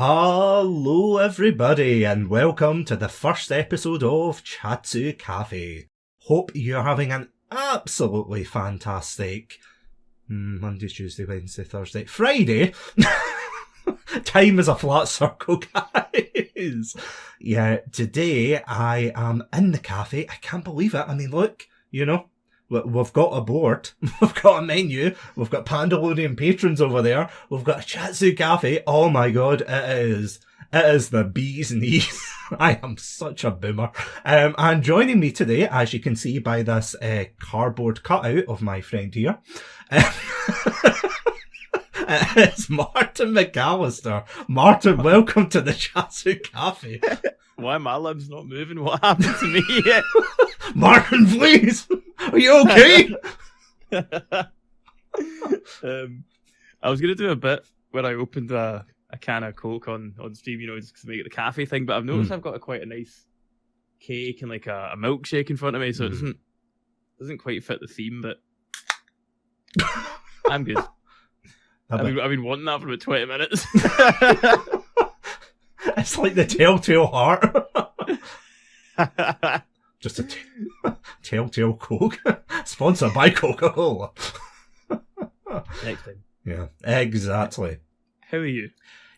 Hello everybody and welcome to the first episode of Chatsu Cafe. Hope you're having an absolutely fantastic Monday, Tuesday, Wednesday, Thursday, Friday. Time is a flat circle, guys. Yeah, today I am in the cafe. I can't believe it. I mean, look, you know, we've got a board, we've got a menu, we've got Pandalorian patrons over there, we've got a Chatsu Cafe. Oh my god, it is the bee's knees. I am such a boomer. And joining me today, as you can see by this cardboard cutout of my friend here, it's Martin MacAlistair. Martin, welcome to the Chatsu Cafe. Why are my limbs not moving? What happened to me yet? Martin, please! Are you okay? I was going to do a bit where I opened a can of Coke on stream, you know, just to make it the cafe thing, but I've noticed I've got quite a nice cake and like a milkshake in front of me, so it doesn't quite fit the theme, but I'm good. I've been wanting that for about 20 minutes. It's like the Telltale Heart. Just a Telltale Coke. Sponsored by Coca-Cola. Next time. Yeah, exactly. How are you?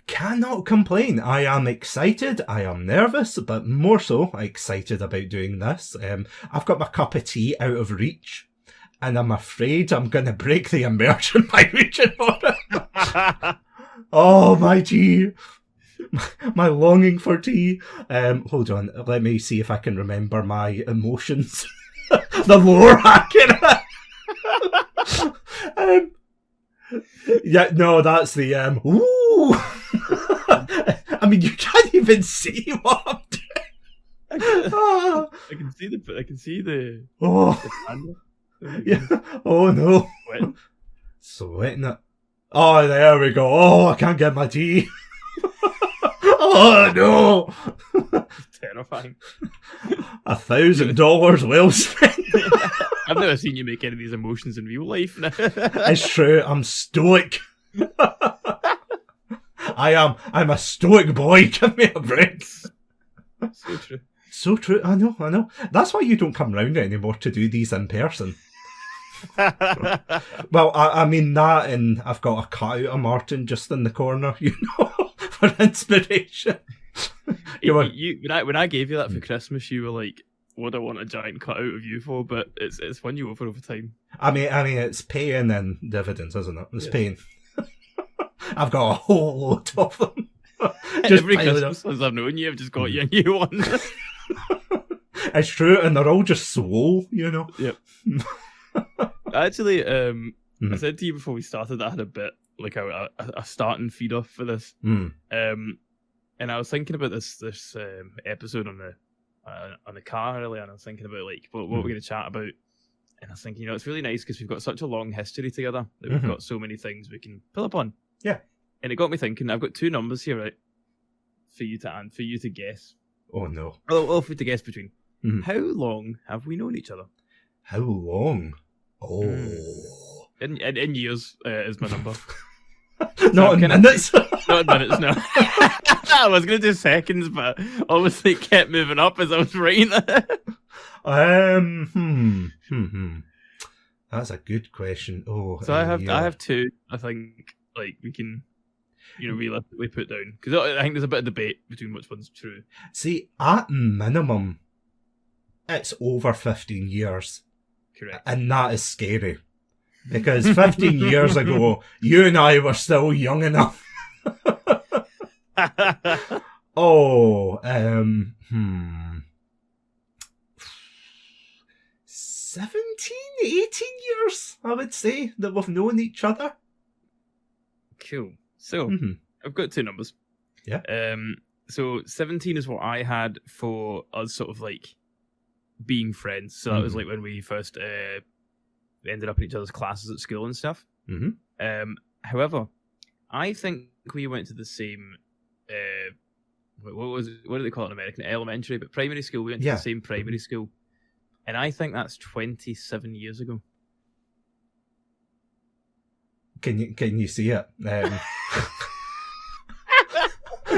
Cannot complain. I am excited. I am nervous, but more so excited about doing this. I've got my cup of tea out of reach, and I'm afraid I'm going to break the immersion by reaching for it. Oh, my tea. My longing for tea. Hold on, let me see if I can remember my emotions. The lore hacking. Yeah, no, that's the ooh. I mean, you can't even see what I'm doing. I can see the oh, the panda. yeah. Oh no, sweating it. Oh, there we go. Oh, I can't get my tea. Oh no! Terrifying. $1,000 well spent. I've never seen you make any of these emotions in real life. It's true. I'm stoic. I'm a stoic boy. Give me a break. So true. So true. I know. That's why you don't come round anymore to do these in person. Well, I mean that, and I've got a cutout of Martin just in the corner, you know, for inspiration. When I gave you that for Christmas, you were like, "What do I want a giant cutout of you for?" But it's won you over time. I mean, it's paying in dividends, isn't it? It's paying. I've got a whole load of them. Just every Christmas since I've known you, I've just got you a new one. It's true, and they're all just swole, you know. Yep. Actually, I said to you before we started that I had a bit like a starting feed off for this. And I was thinking about this episode on the car earlier, and I was thinking about like what we're going to chat about. And I was thinking, you know, it's really nice because we've got such a long history together that we've got so many things we can pull up on. Yeah. And it got me thinking. I've got two numbers here, right, for you to guess. Oh no. Well, for you to guess between. How long have we known each other? How long? Oh. In years is my number. Not in minutes. Not in minutes, no. I was going to do seconds, but obviously it kept moving up as I was writing it. That's a good question. Oh, so I have two. I think like we can, you know, realistically put down because I think there's a bit of debate between which one's true. See, at minimum, it's over 15 years. Correct. And that is scary. Because 15 years ago, you and I were still young enough. 17, 18 years, I would say, that we've known each other. Cool. So, I've got two numbers. Yeah. So 17 is what I had for us sort of like being friends. So that was like when we first ended up in each other's classes at school and stuff. However, I think we went to the same what do they call it in American? Elementary, but primary school. We went to the same primary school. And I think that's 27 years ago. Can you see it?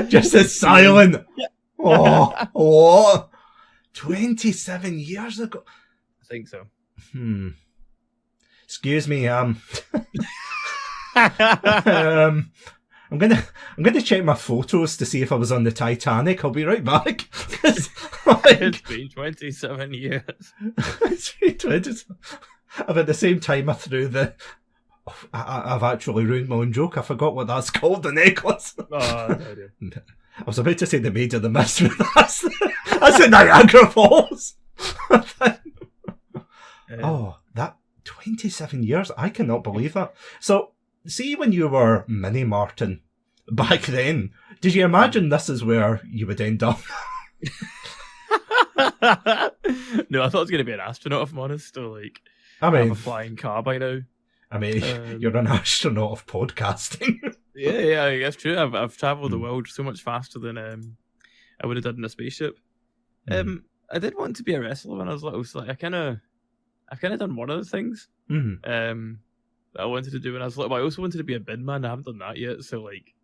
Just as silent. Oh, what? 27 years ago? I think so. Excuse me, I'm gonna check my photos to see if I was on the Titanic. I'll be right back. It's been 27 years. It's been 27. At the same time, I threw the. I've actually ruined my own joke. I forgot what that's called. The necklace. Oh, no, dear. I was about to say the Maid of the Mist, but that's the Niagara Falls. Oh, that 27 years. I cannot believe that. So, see, when you were Mini Martin back then, did you imagine this is where you would end up? No, I thought it was going to be an astronaut, if I'm honest, or like have a flying car by now. I mean, you're an astronaut of podcasting. yeah, that's true. I've travelled the world so much faster than I would have done in a spaceship. I did want to be a wrestler when I was little, so like I've kind of done one of the things that I wanted to do when I was little. But I also wanted to be a bin man. I haven't done that yet, so like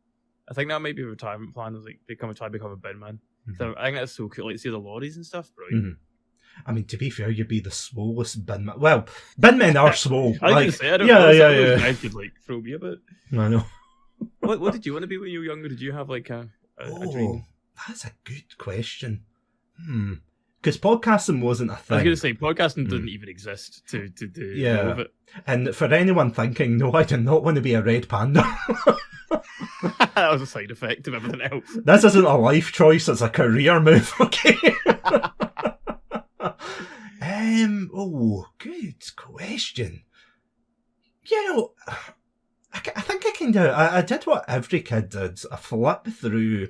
I think that might be a retirement plan. Is like become a bin man. So I think that's so cool. Like see the lorries and stuff, brilliant. I mean, to be fair, you'd be the slowest bin man. Well, bin men are slow. I was say, I don't know. Yeah. Guys could like throw me a bit. I know. What did you want to be when you were younger? Did you have like a dream? That's a good question. Because podcasting wasn't a thing. I was going to say, podcasting didn't even exist to do of it. And for anyone thinking, no, I do not want to be a red panda. That was a side effect of everything else. This isn't a life choice, it's a career move, okay? Good question. You know, I think I did what every kid did. I flipped through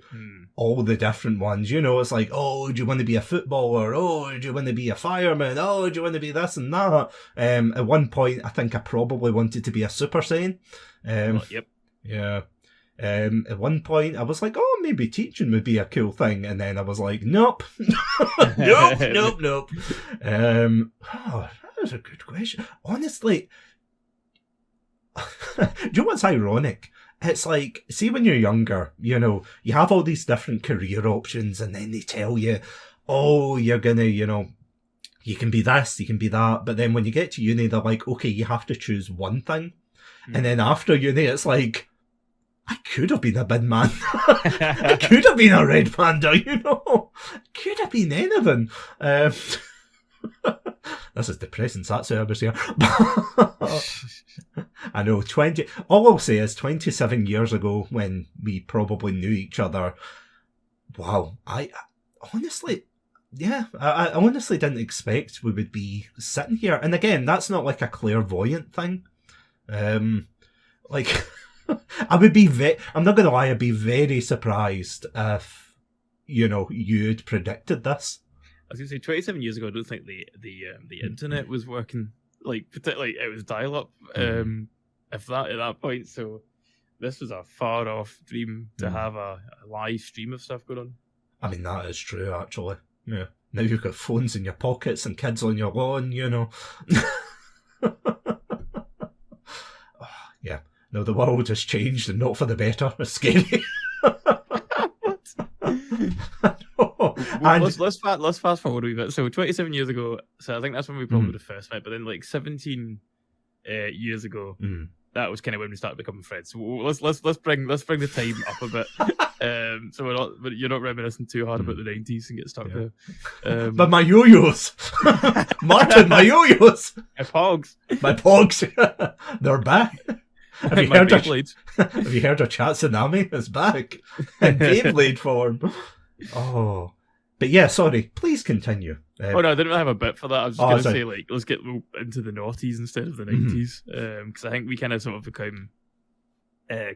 all the different ones. You know, it's like, oh, do you want to be a footballer? Oh, do you want to be a fireman? Oh, do you want to be this and that? At one point, I think I probably wanted to be a Super Saiyan. Yep. Yeah. At one point, I was like, oh, maybe teaching would be a cool thing. And then I was like, nope. Nope. That was a good question. Honestly, do you know what's ironic? It's like, see, when you're younger, you know, you have all these different career options, and then they tell you, oh, you're gonna, you know, you can be this, you can be that. But then when you get to uni, they're like, okay, you have to choose one thing. And then after uni, it's like, I could have been a bin man. I could have been a red panda, you know. Could have been anything. This is depressing, Satsu, I was here. I know, all I'll say is 27 years ago, when we probably knew each other, wow, I honestly didn't expect we would be sitting here. And again, that's not like a clairvoyant thing. Like, I would be I'm not going to lie, I'd be very surprised if, you know, you'd predicted this. I was going to say, 27 years ago, I don't think the internet was working, like, particularly it was dial-up, if that, at that point, so this was a far-off dream to have a live stream of stuff going on. I mean, that is true, actually. Yeah. Now you've got phones in your pockets and kids on your lawn, you know. Yeah. No, the world has changed, and not for the better. It's scary. Let's fast forward a wee bit. So 27 years ago, so I think that's when we probably would have first met. But then, like 17 years ago, that was kind of when we started becoming friends. So let's bring the time up a bit. So you're not reminiscing too hard about the 90s and get stuck there. But my yo-yos, Martin, my yo-yos, my pogs, they're back. Have you heard of Chatsunami? It's back in Beyblade form. Oh, but yeah, sorry. Please continue. Oh no, I didn't really have a bit for that. I was just going to say, like, let's get into the noughties instead of the 90s, because I think we kind of sort of became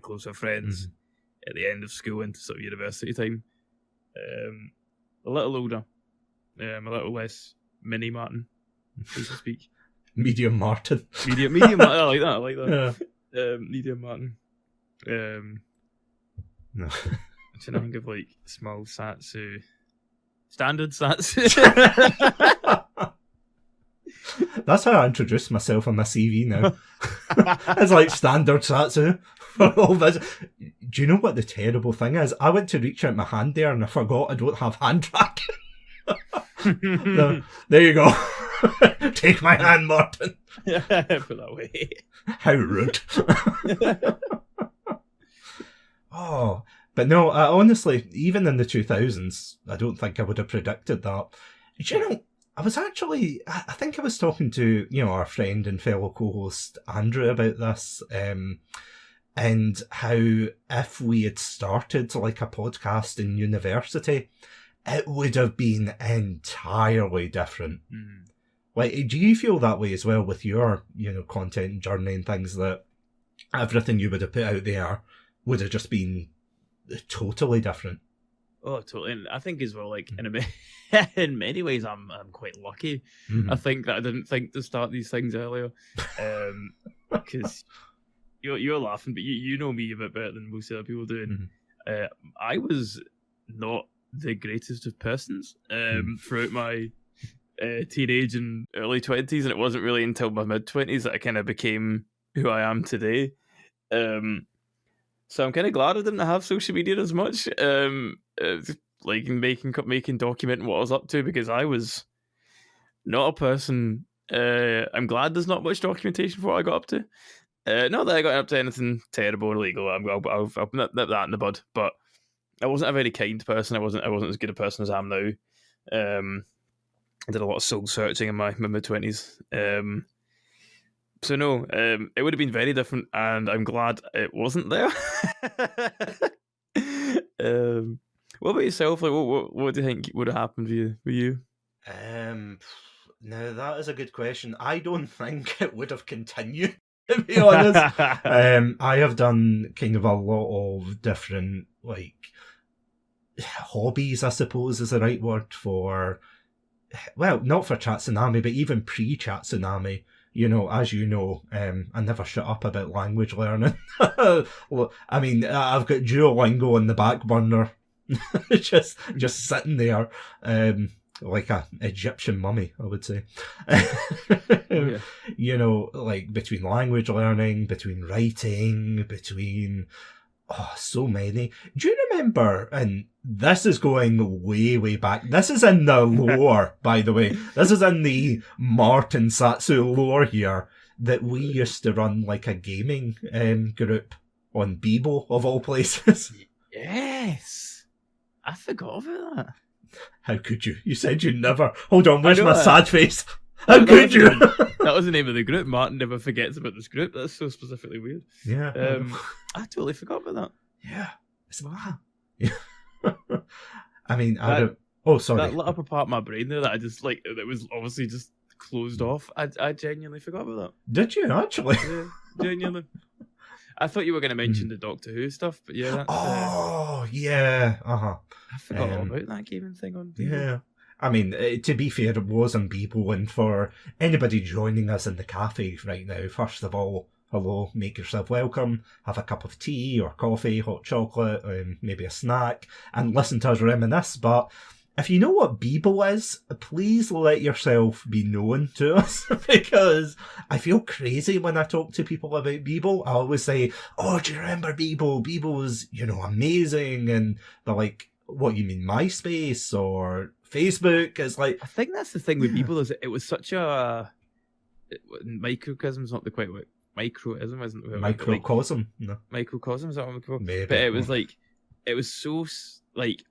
closer friends at the end of school into sort of university time. A little older, a little less mini Martin, so to speak. Medium Martin. Medium Martin. I like that. Yeah. Medium Martin. No. I'm trying to think of like small Satsu, standard Satsu. That's how I introduce myself on my CV now. It's like standard Satsu. for all this. Do you know what the terrible thing is? I went to reach out my hand there and I forgot I don't have hand tracking. So, there you go. Take my hand, Martin. Put that away. How rude. Oh, but no, honestly, even in the 2000s, I don't think I would have predicted that. Do you know, I think I was talking to, our friend and fellow co-host Andrew about this, and how if we had started like a podcast in university, it would have been entirely different. Mm. Like, do you feel that way as well with your, content and journey and things, that everything you would have put out there would have just been totally different? Oh, totally. And I think as well, like, in many ways, I'm quite lucky. Mm-hmm. I think that I didn't think to start these things earlier. Because you're laughing, but you know me a bit better than most other people do. And, I was not the greatest of persons throughout my teenage and early 20s, and it wasn't really until my mid-20s that I kind of became who I am today. So I'm kind of glad I didn't have social media as much, like making documenting what I was up to, because I was not a person. I'm glad there's not much documentation for what I got up to. Not that I got up to anything terrible or illegal. I'll nip that in the bud. But I wasn't a very kind person. I wasn't as good a person as I am now. I did a lot of soul searching in my mid-20s. So no, it would have been very different, and I'm glad it wasn't there. What about yourself? Like, what do you think would have happened with you? Now that is a good question. I don't think it would have continued, to be honest. I have done kind of a lot of different, like, hobbies, I suppose is the right word for. Well, not for Chatsunami, but even pre-Chatsunami. As you know, I never shut up about language learning. I mean, I've got Duolingo on the back burner, just sitting there, like a Egyptian mummy, I would say. Yeah. Like between language learning, between writing, between so many. Do you remember, and this is going way, way back, this is in the lore, by the way, this is in the Martin Satsu lore here, that we used to run like a gaming group on Bebo, of all places. Yes! I forgot about that. How could you? You said you'd never. Hold on, where's my sad face? How could you? That was the name of the group. Martin never forgets about this group. That's so specifically weird. Yeah. I totally forgot about that. Yeah. It's wow. Yeah. I mean, I don't. Oh, sorry. That lit up a part of my brain there that I just, like, it was obviously just closed off. I genuinely forgot about that. Did you, actually? Yeah, genuinely. I thought you were going to mention the Doctor Who stuff, but yeah. Yeah. Uh-huh. I forgot all about that gaming thing on Bebo. Yeah. I mean, to be fair, it was on Bebo, and for anybody joining us in the cafe right now, first of all, hello, make yourself welcome, have a cup of tea or coffee, hot chocolate, maybe a snack, and listen to us reminisce. But if you know what Bebo is, please let yourself be known to us, because I feel crazy when I talk to people about Bebo. I always say, oh, do you remember Bebo? Bebo was, amazing. And they're like, what, you mean MySpace or Facebook? Is like, I think that's the thing with Bebo, is it was such a microcosm's not the quite word. Microism isn't the microcosm. No, microcosm, is that what we call it? Maybe. But it was like, it was so like,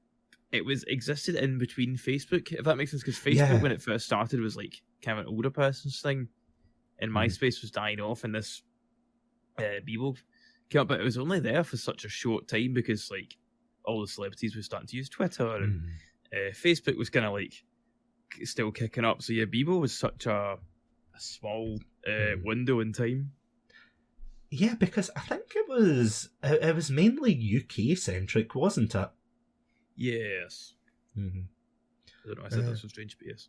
it was existed in between Facebook, if that makes sense, because Facebook when it first started was like kind of an older person's thing, and MySpace was dying off, and this Bebo came up, but it was only there for such a short time because like all the celebrities were starting to use Twitter, and Facebook was kind of like still kicking up. So yeah, Bebo was such a small window in time. Yeah, because I think it was mainly UK centric, wasn't it? Yes. Mm-hmm. I don't know. I said that so strange, but yes.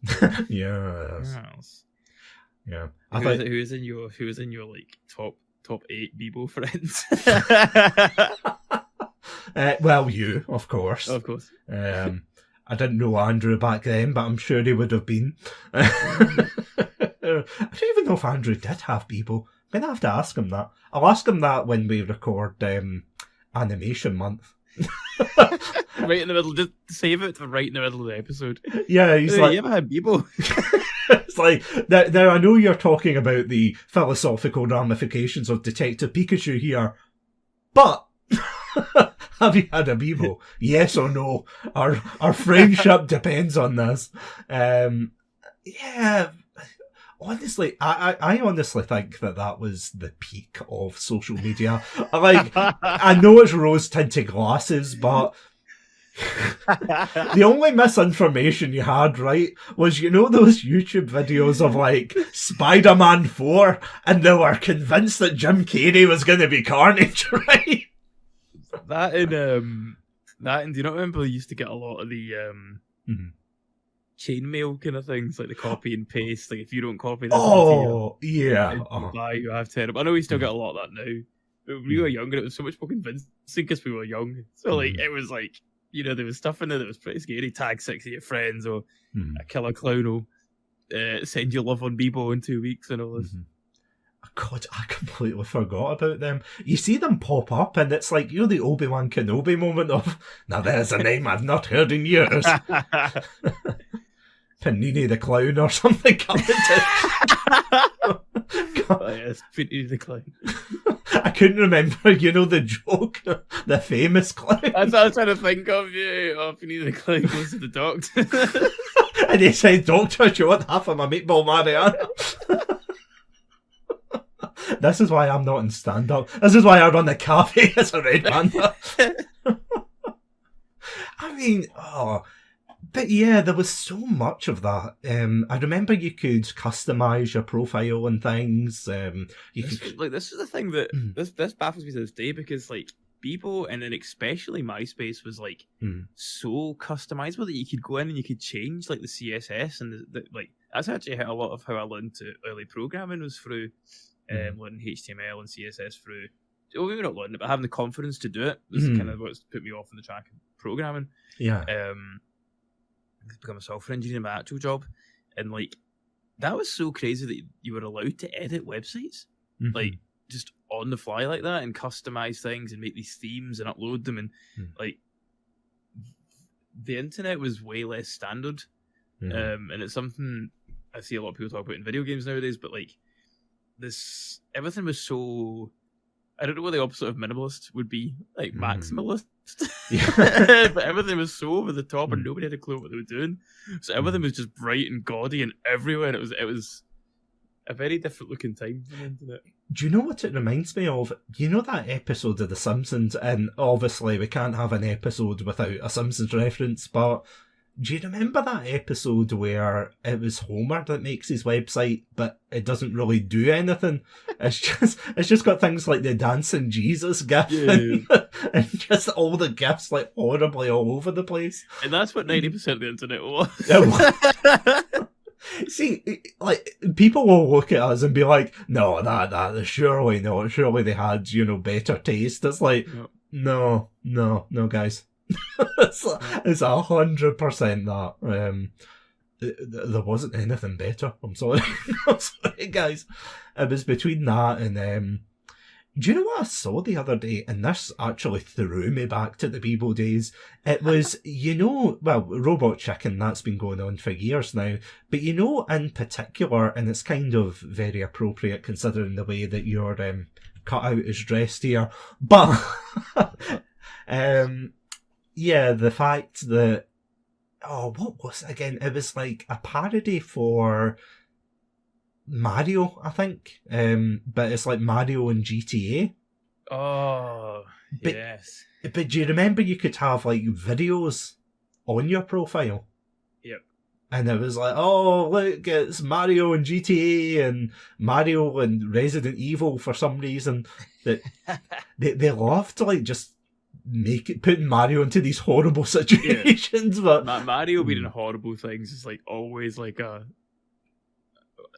Yes. Yeah. Who is in your like top 8 Bebo friends? Well, you, of course. Of course. I didn't know Andrew back then, but I'm sure he would have been. I don't even know if Andrew did have Bebo. I'm going to have to ask him that. I'll ask him that when we record Animation Month. Right in the middle, just save it for right in the middle of the episode. Yeah, he's like... You ever had Bebo? It's like, now I know you're talking about the philosophical ramifications of Detective Pikachu here, but have you had a Bebo? Yes or no? Our friendship depends on this. Yeah, honestly, I honestly think that was the peak of social media. Like, I know it's rose-tinted glasses, but the only misinformation you had, right, was, you know, those YouTube videos of, like, Spider-Man 4, and they were convinced that Jim Carrey was going to be Carnage, right? That and do you not remember they used to get a lot of the chainmail kind of things, like the copy and paste, like if you don't copy this yeah, you have to. I know we still get a lot of that now, but when we were younger it was so much more convincing because we were young, so like it was like, you know, there was stuff in there that was pretty scary. Tag 6 of your friends, or a killer clown will send you love on Bebo in 2 weeks and all this. God, I completely forgot about them. You see them pop up and it's like, you know, the Obi-Wan Kenobi moment of, now there's a name I've not heard in years. Panini the Clown or something coming to... Oh yes, Panini the Clown. I couldn't remember, you know, the joke, the famous clown. That's what I was trying to think of, yeah. Oh, Panini the Clown goes to the doctor. And he said, Doctor, do you want half of my meatball Mariana? This is why I'm not in stand-up. This is why I run the cafe as a red panda. I mean, but yeah, there was so much of that. I remember you could customise your profile and things. This is the thing that this baffles me to this day, because like Bebo and then especially MySpace was like so customizable that you could go in and you could change like the CSS and the like. That's actually a lot of how I learned to early programming, was through learning HTML and CSS through. Well, maybe not learning it, but having the confidence to do it. This is kind of what's put me off on the track of programming. Yeah. Become a software engineer in my actual job, and like that was so crazy that you were allowed to edit websites like just on the fly like that, and customize things and make these themes and upload them, and like the internet was way less standard, and it's something I see a lot of people talk about in video games nowadays, but like everything was so, I don't know what the opposite of minimalist would be, like maximalist. But everything was so over the top and nobody had a clue what they were doing. So everything was just bright and gaudy and everywhere. And it was a very different looking time for the internet. Do you know what it reminds me of? You know that episode of The Simpsons, and obviously we can't have an episode without a Simpsons reference, but do you remember that episode where it was Homer that makes his website, but it doesn't really do anything? It's just got things like the dancing Jesus gif and just all the gifs like horribly all over the place. And that's what 90% of the internet was. See, like, people will look at us and be like, no, that surely they had, you know, better taste. It's like, no, guys. It's 100% that. There wasn't anything better. I'm sorry. I'm sorry, guys. It was between that and do you know what I saw the other day? And this actually threw me back to the Bebo days. It was, you know, well, Robot Chicken, that's been going on for years now. But you know, in particular, and it's kind of very appropriate considering the way that your cutout is dressed here. But yeah, the fact that, what was it again? It was like a parody for Mario, I think. But it's like Mario and GTA. Oh, yes. But do you remember you could have like videos on your profile? Yep. And it was like, oh, look, it's Mario and GTA and Mario and Resident Evil for some reason. That they love to like just putting Mario into these horrible situations. But Mario being in horrible things is like always like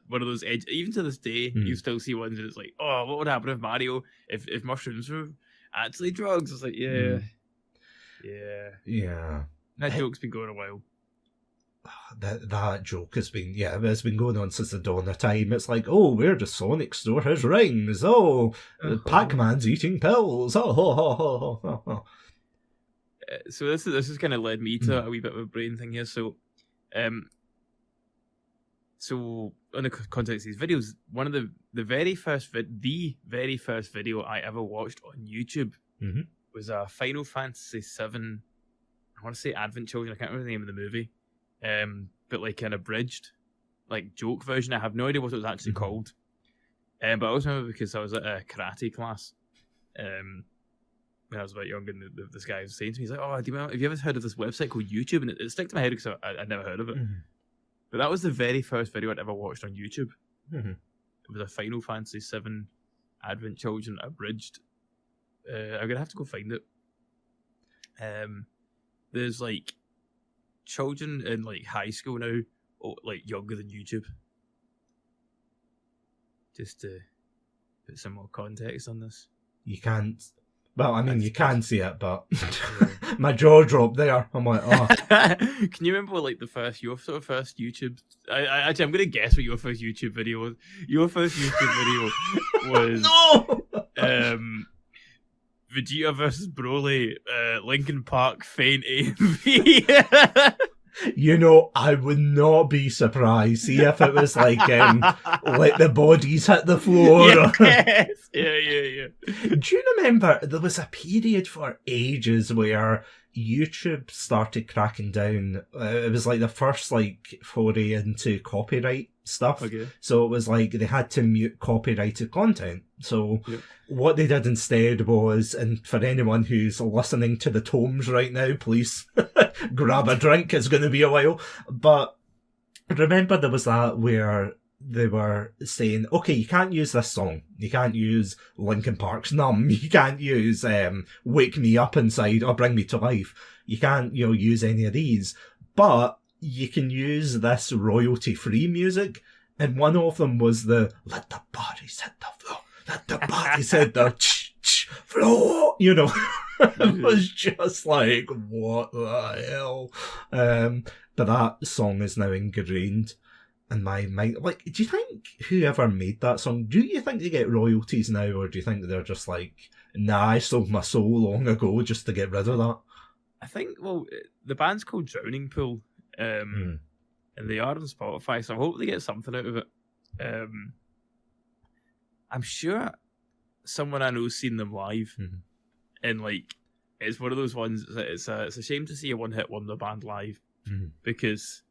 one of those even to this day you still see ones that it's like, oh, what would happen if Mario if mushrooms were actually drugs? It's like, yeah. That joke's been going a while. that joke has been, it's been going on since the dawn of time. It's like, oh, where does Sonic store his rings? Oh, Pac-Man's eating pills. Oh. So this has kind of led me to a wee bit of a brain thing here. So, so in the context of these videos, one of the very first video I ever watched on YouTube was a Final Fantasy VII. I want to say Advent Children. I can't remember the name of the movie. But like an abridged, like joke version. I have no idea what it was actually called. But I always remember because I was at a karate class. When I was a bit younger, and this guy was saying to me, he's like, "Oh, have you ever heard of this website called YouTube?" And it stuck to my head because I'd never heard of it. But that was the very first video I'd ever watched on YouTube. It was a Final Fantasy VII Advent Children abridged. I'm gonna have to go find it. There's like children in like high school now, like younger than YouTube. Just to put some more context on this. You can't. Well, I mean, you can see it, but my jaw dropped there. I'm like, oh. Can you remember what, like your sort of first YouTube? I'm gonna guess what your first YouTube video was. Your first YouTube video was Vegeta versus Broly, Linkin Park Faint AMV. You know, I would not be surprised. See if it was like let the bodies hit the floor. Yes. Yeah. Do you remember there was a period for ages where YouTube started cracking down? It was like the first like foray into copyright stuff. Okay. So it was like they had to mute copyrighted content. So what they did instead was, and for anyone who's listening to the tomes right now, please grab a drink. It's going to be a while. But remember there was that where they were saying, okay, you can't use this song. You can't use Linkin Park's Numb. You can't use Wake Me Up Inside or Bring Me to Life. You can't, use any of these. But you can use this royalty-free music. And one of them was the let the bodies hit the floor. Let the bodies hit the floor. It was just like, what the hell? But that song is now ingrained in my mind. Like, do you think whoever made that song, do you think they get royalties now, or do you think they're just like, nah, I sold my soul long ago just to get rid of that? I think, the band's called Drowning Pool, and they are on Spotify, so I hope they get something out of it. I'm sure someone I know's seen them live, and like, it's one of those ones. It's a shame to see a one-hit wonder band live because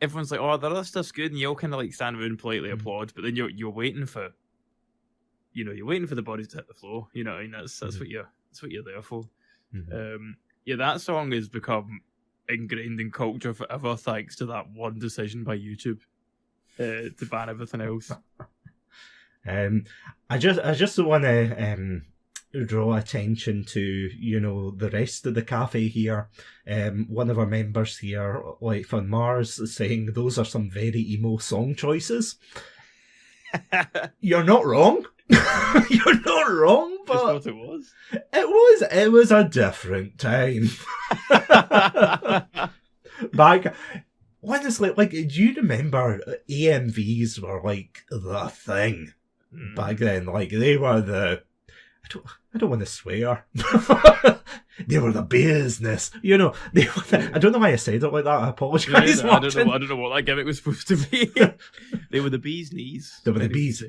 everyone's like, "Oh, the other stuff's good," and you all kind of like stand around and politely applaud, but then you're waiting for, you're waiting for the bodies to hit the floor. That's what you're there for. That song has become ingrained in culture forever thanks to that one decision by YouTube to ban everything else. I just want to draw attention to the rest of the cafe here. One of our members here, like on Mars, is saying those are some very emo song choices. You're not wrong. You're not wrong, but just what it was a different time. Back, honestly, like, do you remember AMVs were like the thing back then? Like, they were the I don't want to swear. They were the business. They were I don't know why I said it like that. I apologise. I don't know what that gimmick was supposed to be. They were the bee's knees. They were the bees.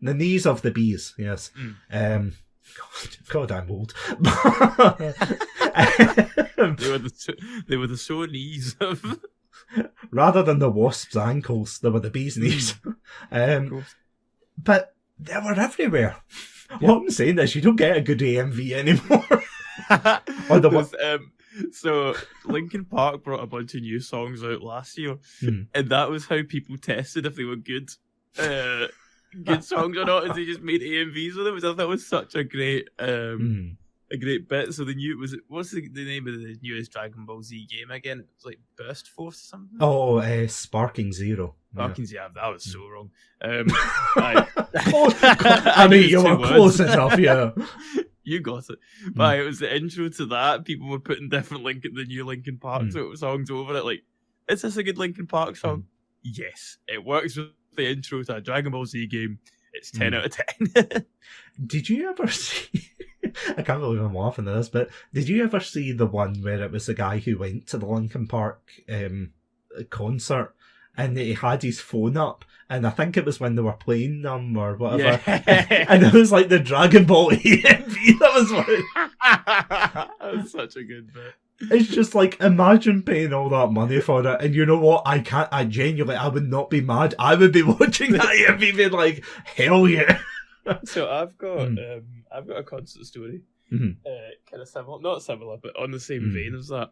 The knees of the bees, yes. God, I'm old. They were the sore knees of... Rather than the wasp's ankles, they were the bee's knees. But they were everywhere. What I'm saying is, you don't get a good AMV anymore. So Linkin Park brought a bunch of new songs out last year, and that was how people tested if they were good songs or not, as they just made AMVs with them, which I thought was such a great bit. So what's the name of the newest Dragon Ball Z game again? It's like Burst Force or something? Oh, Sparking Zero. Sparking Zero, that was so wrong. I mean, you were close enough, yeah. You got it. But it was the intro to that. People were putting different the new Linkin Park sort of songs over it, like Is this a good Linkin Park song? Yes. It works with the intro to a Dragon Ball Z game. It's 10 out of 10. Did you ever see... I can't believe I'm laughing at this, but did you ever see the one where it was the guy who went to the Linkin Park concert and he had his phone up, and I think it was when they were playing them or whatever, and it was like the Dragon Ball EMV that was one. That was such a good bit. It's just like, imagine paying all that money for it, and you know what? I genuinely, I would not be mad. I would be watching that EMV being like, hell yeah. So I've got a concert story, kind of similar, not similar, but on the same vein as that.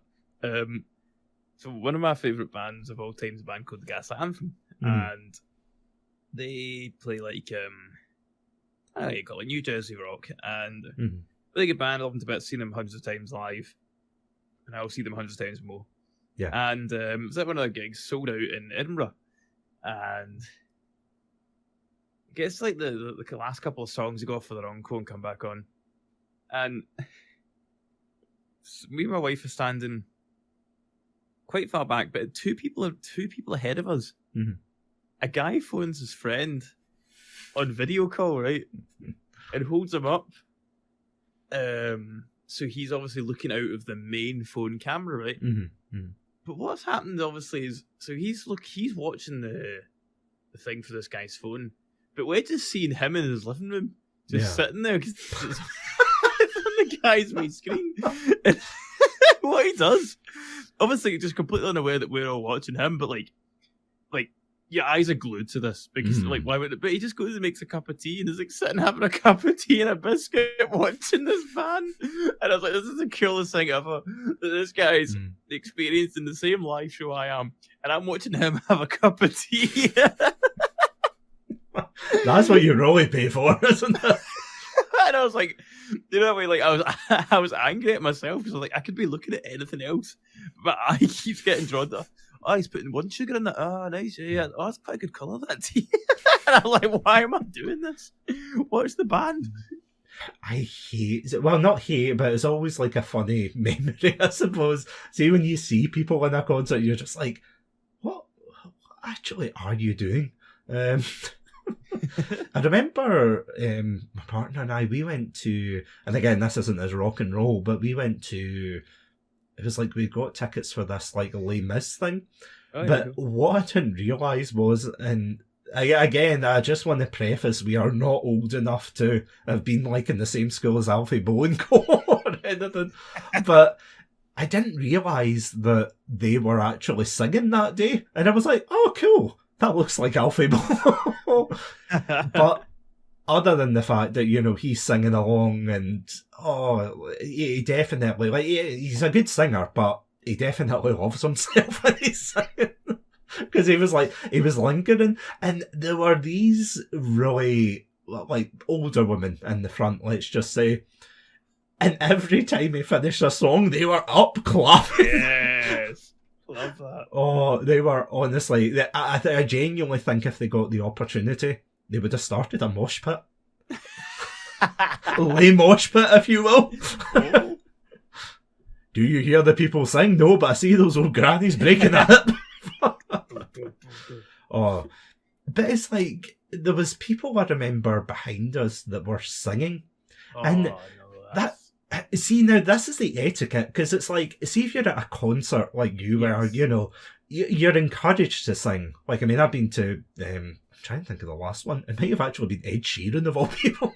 So one of my favourite bands of all time is a band called the Gaslight Anthem, and they play like I don't know, you call it New Jersey rock, and really good band. I love them to bits. Seen them hundreds of times live, and I'll see them hundreds of times more. Yeah, and it was at one of their gigs, sold out in Edinburgh, and I guess like the last couple of songs, they go off for their encore and come back on, and me and my wife are standing quite far back, but two people ahead of us. A guy phones his friend on video call, right, and holds him up. So he's obviously looking out of the main phone camera, right? But what's happened obviously is, so he's watching the thing for this guy's phone, but we're just seeing him in his living room, just sitting there because it's on the guy's main screen. And what he does, obviously, just completely unaware that we're all watching him, but like your eyes are glued to this because like why would it? But he just goes and makes a cup of tea and is like sitting having a cup of tea and a biscuit watching this band, and I was like, this is the coolest thing ever. That this guy's experiencing the same live show I am, and I'm watching him have a cup of tea. That's what you really pay for, isn't it? And I was like, you know what I mean? Like I was angry at myself because I was like, I could be looking at anything else, but I keep getting drawn to. Oh, he's putting one sugar in that. Oh, nice. Yeah. Oh, that's quite a good colour, that tea. And I'm like, why am I doing this? What's the band? I hate it. Well, not hate, but it's always like a funny memory, I suppose. See, when you see people in a concert, you're just like, what actually are you doing? I remember my partner and I, we went to, and again, this isn't as rock and roll, but we went to, it was like we got tickets for this like Les Mis thing. But what I didn't realise was, and again, I just want to preface, we are not old enough to have been like in the same school as Alfie Bow and Co or anything. But I didn't realise that they were actually singing that day. And I was like, oh, cool. That looks like Alfie Bow. But other than the fact that, you know, he's singing along and, he definitely, like, he's a good singer, but he definitely loves himself when he's singing. Because he was lingering, and there were these really, like, older women in the front, let's just say, and every time he finished a song, they were up clapping. Yes. Love that. Oh, they were, honestly, I genuinely think if they got the opportunity, they would have started a mosh pit. Lay mosh pit, if you will. Oh. Do you hear the people sing? No, but I see those old grannies breaking a hip. Oh, but it's like, there was people I remember behind us that were singing. And see, now this is the etiquette, because it's like, see if you're at a concert like you were, you know, you're encouraged to sing. Like, I mean, I've been to, I'm trying to think of the last one. It might have actually been Ed Sheeran of all people.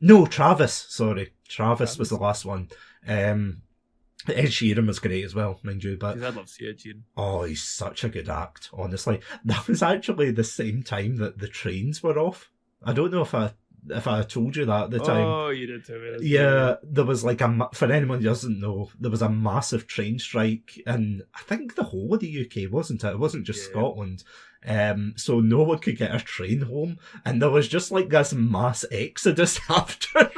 No, Travis. Sorry, Travis was the last one. Ed Sheeran was great as well, mind you. But I'd love to see Ed Sheeran. Oh, he's such a good act, honestly. That was actually the same time that the trains were off. I don't know if I told you that at the time. Oh, you did tell me. Yeah, there was like for anyone who doesn't know, there was a massive train strike in, I think, the whole of the UK, wasn't it? It wasn't just Scotland. So no one could get a train home, and there was just like this mass exodus after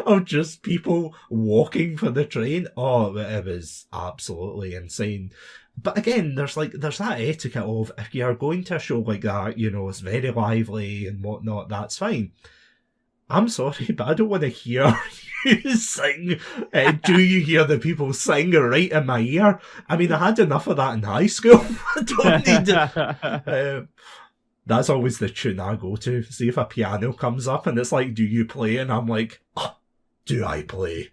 of just people walking for the train. Oh, it was absolutely insane. But again, there's that etiquette of, if you're going to a show like that, you know, it's very lively and whatnot, that's fine. I'm sorry, but I don't want to hear you sing. Do you hear the people sing right in my ear? I mean, I had enough of that in high school. I don't need it. That's always the tune I go to. See if a piano comes up and it's like, do you play? And I'm like, oh, do I play?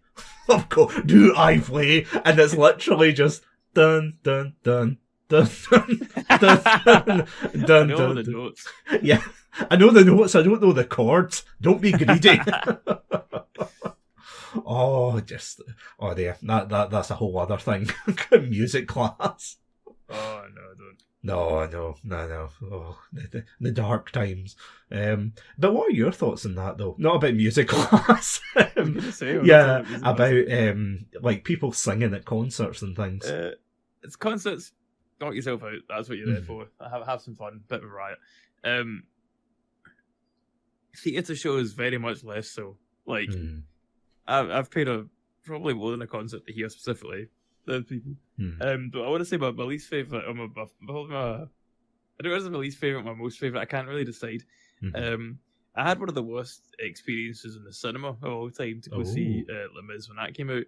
Of course, do I play? And it's literally just dun dun dun dun dun dun dun dun. I know the notes. Yeah, I know the notes. I don't know the chords. Don't be greedy. That's a whole other thing. Music class. Oh no, don't. No. Oh, the dark times. But what are your thoughts on that, though? Not about music class. About like people singing at concerts and things. It's concerts. Knock yourself out. That's what you're there for. Have some fun. Bit of a riot. Theatre shows very much less so. Like, I've paid probably more than a concert to hear specifically. Those people. But I want to say my least favourite, I don't know if it's my least favourite, my most favourite, I can't really decide. I had one of the worst experiences in the cinema of all time to go see Les Mis when that came out.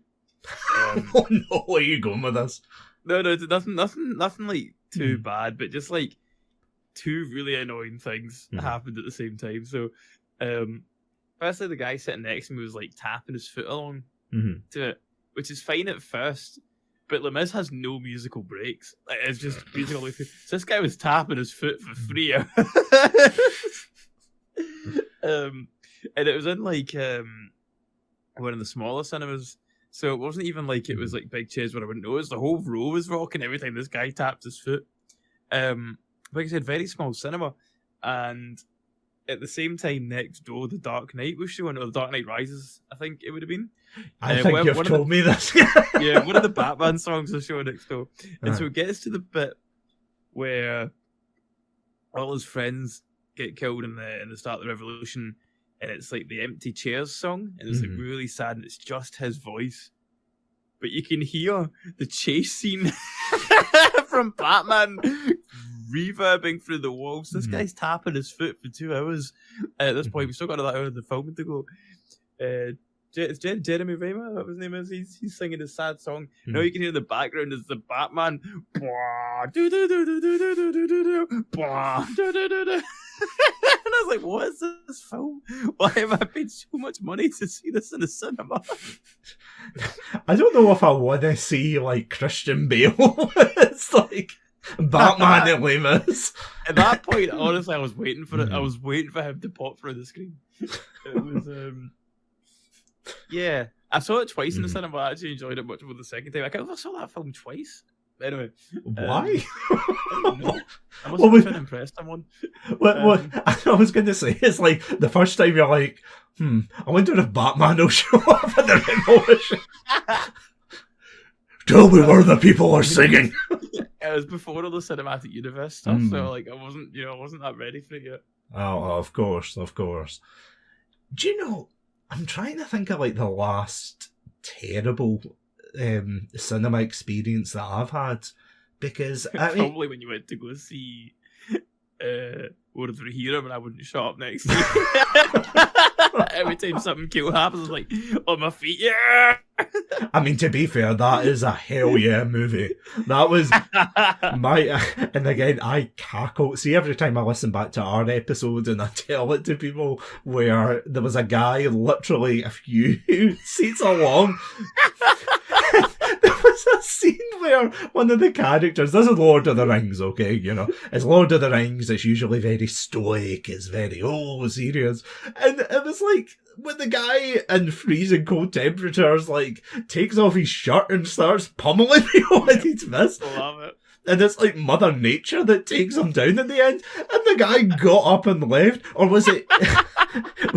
Oh no, where are you going with this? No, nothing like too bad, but just like two really annoying things happened at the same time. So, firstly, the guy sitting next to me was like tapping his foot along to it, which is fine at first. But Les Mis has no musical breaks. Like, it's just music all the way through. So this guy was tapping his foot for 3 hours. And it was in like one of the smaller cinemas. So it wasn't even like it was like big chairs where I wouldn't notice. The whole row was rocking every time this guy tapped his foot. Like I said, very small cinema. And at the same time, next door, The Dark Knight was showing, or The Dark Knight Rises, I think it would have been. I think you've told me this. Yeah, one of the Batman songs was showing next door. And so it gets to the bit where all his friends get killed in the start of the revolution, and it's like the Empty Chairs song, and it's like really sad, and it's just his voice. But you can hear the chase scene from Batman reverbing through the walls. This guy's tapping his foot for 2 hours. At this point, we've still got another hour of the film to go. It's Jeremy Renner, what his name is. He's singing a sad song. Now you can hear in the background is the Batman. And I was like, what is this film? Why have I paid so much money to see this in the cinema? I don't know if I want to see like Christian Bale. It's like Batman and Les Mis. At that point, honestly, I was waiting for it. I was waiting for him to pop through the screen. It was yeah, I saw it twice in the cinema. I actually enjoyed it much more the second time. I can't believe I saw that film twice. Anyway, why? I wasn't been impressed. I'm on. What I was going to say is like the first time you're like, I wonder if Batman will show up at the revolution. Tell me where the people are singing. It was before all the cinematic universe stuff, so like I wasn't that ready for it yet. Oh, of course. Do you know? I'm trying to think of like the last terrible cinema experience that I've had, because probably when you went to go see War of the Hero and I wouldn't shut up next to you. Every time something cool happens, I was like, on my feet, yeah! I mean, to be fair, that is a hell yeah movie. That was and again, I cackle. See, every time I listen back to our episode and I tell it to people where there was a guy literally a few seats along. There was a scene where one of the characters, this is Lord of the Rings, okay, you know, it's Lord of the Rings, it's usually very stoic, it's very, serious, and it was like, when the guy in freezing cold temperatures, like, takes off his shirt and starts pummeling me on his fist. I love it. And it's like Mother Nature that takes him down in the end. And the guy got up and left. Or was it...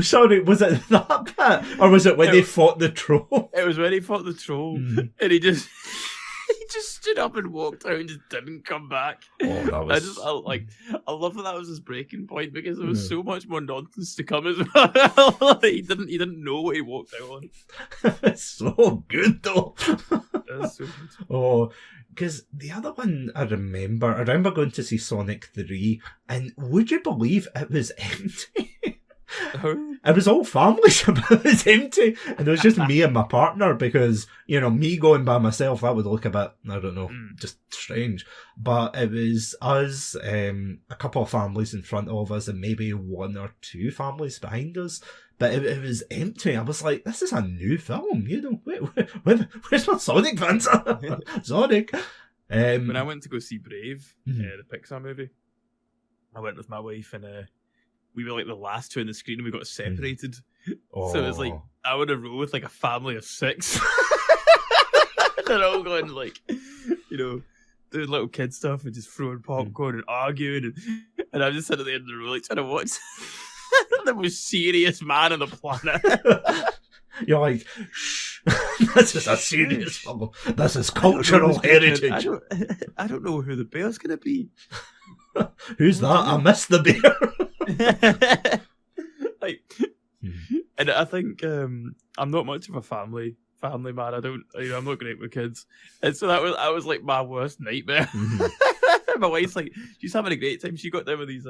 Sorry, was it that bit? Or was it when they fought the troll? It was when he fought the troll. And he just stood up and walked out and just didn't come back. Oh, that was... I love that was his breaking point, because there was so much more nonsense to come as well. He didn't know what he walked out on. It's so good, though. That's so good. Oh... Because the other one I remember going to see Sonic 3, and would you believe it was empty? Oh. It was all families, but it was empty. And it was just me and my partner because, me going by myself, that would look a bit, I don't know, just strange. But it was us, a couple of families in front of us and maybe one or two families behind us. But it was empty. I was like, this is a new film, where's my Sonic fans? Sonic. When I went to go see Brave, the Pixar movie, I went with my wife and we were like the last two on the screen and we got separated. Oh. So it was like, I would have rolled with like a family of 6. They're all going like, doing little kid stuff and just throwing popcorn and arguing. And I'm just sitting at the end of the row like trying to watch the most serious man on the planet. You're like, shh, this is a serious film. This is cultural heritage. I don't know who the bear's going to be. Who's that? I missed the bear. And I think I'm not much of a family man. I'm not great with kids, and so I was like my worst nightmare. My wife's like, she's having a great time. She got down with these.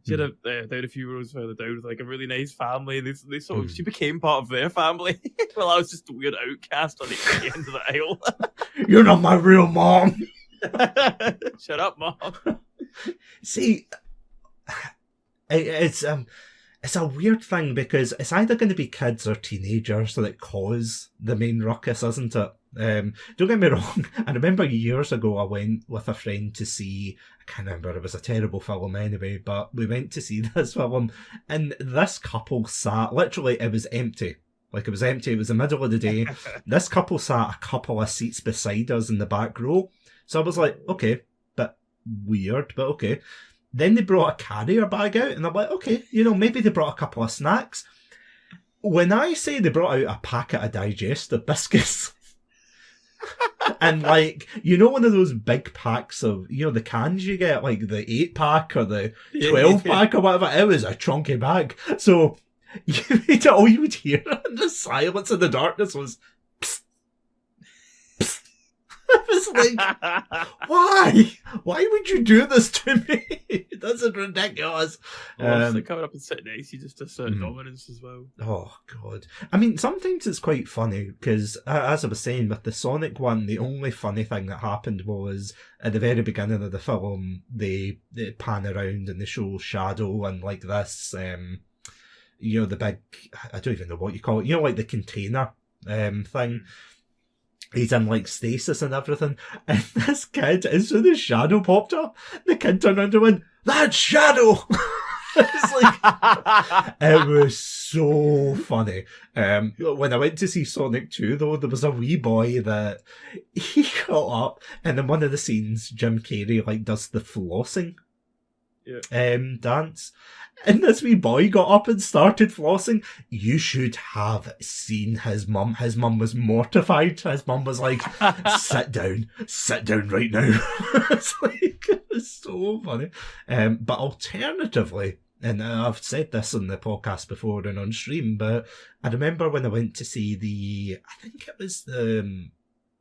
She had down a few rows further down with like a really nice family. They sort of she became part of their family. Well, I was just a weird outcast on the end of the aisle. You're not my real mom. Shut up, mom. See, it's a weird thing because it's either going to be kids or teenagers that cause the main ruckus, isn't it? Don't get me wrong. I remember years ago I went with a friend to see, I can't remember, it was a terrible film anyway, but we went to see this film and this couple sat, literally it was empty. Like it was empty, it was the middle of the day. This couple sat a couple of seats beside us in the back row. So I was like, okay, bit weird, but okay. Then they brought a carrier bag out and I'm like, okay, maybe they brought a couple of snacks. When I say they brought out a packet of digestive biscuits, and like, one of those big packs of, the cans you get, like the 8-pack or the 12-pack or whatever, it was a chunky bag. So all you would hear in the silence of the darkness was, psst, psst. I was like, why? Why would you do this to me? This is ridiculous. They're coming up and sitting next to you just to assert dominance as well. Oh, God. I mean, sometimes it's quite funny because, as I was saying, with the Sonic one, the only funny thing that happened was at the very beginning of the film, they pan around and they show Shadow and like this, the big, I don't even know what you call it, like the container thing. He's in like stasis and everything. And this kid, as soon as Shadow popped up, the kid turned around and went, "That's Shadow!" It's like, it was so funny. When I went to see Sonic 2 though, there was a wee boy that he got up and in one of the scenes Jim Carrey like does the flossing dance. And this wee boy got up and started flossing. You should have seen his mum. His mum was mortified. His mum was like, sit down right now. It's like, it was so funny. But alternatively, and I've said this on the podcast before and on stream, but I remember when I went to see I think it was the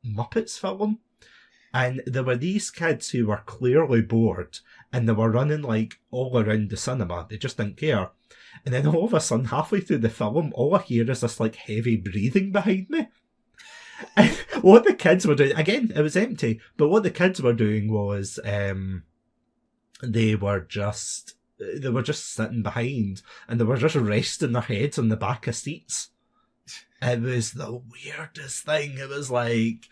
Muppets film, and there were these kids who were clearly bored and they were running like all around the cinema. They just didn't care. And then all of a sudden, halfway through the film, all I hear is this like heavy breathing behind me. And what the kids were doing, again, it was empty, but what the kids were doing was they were just sitting behind and they were just resting their heads on the back of seats. It was the weirdest thing. It was like,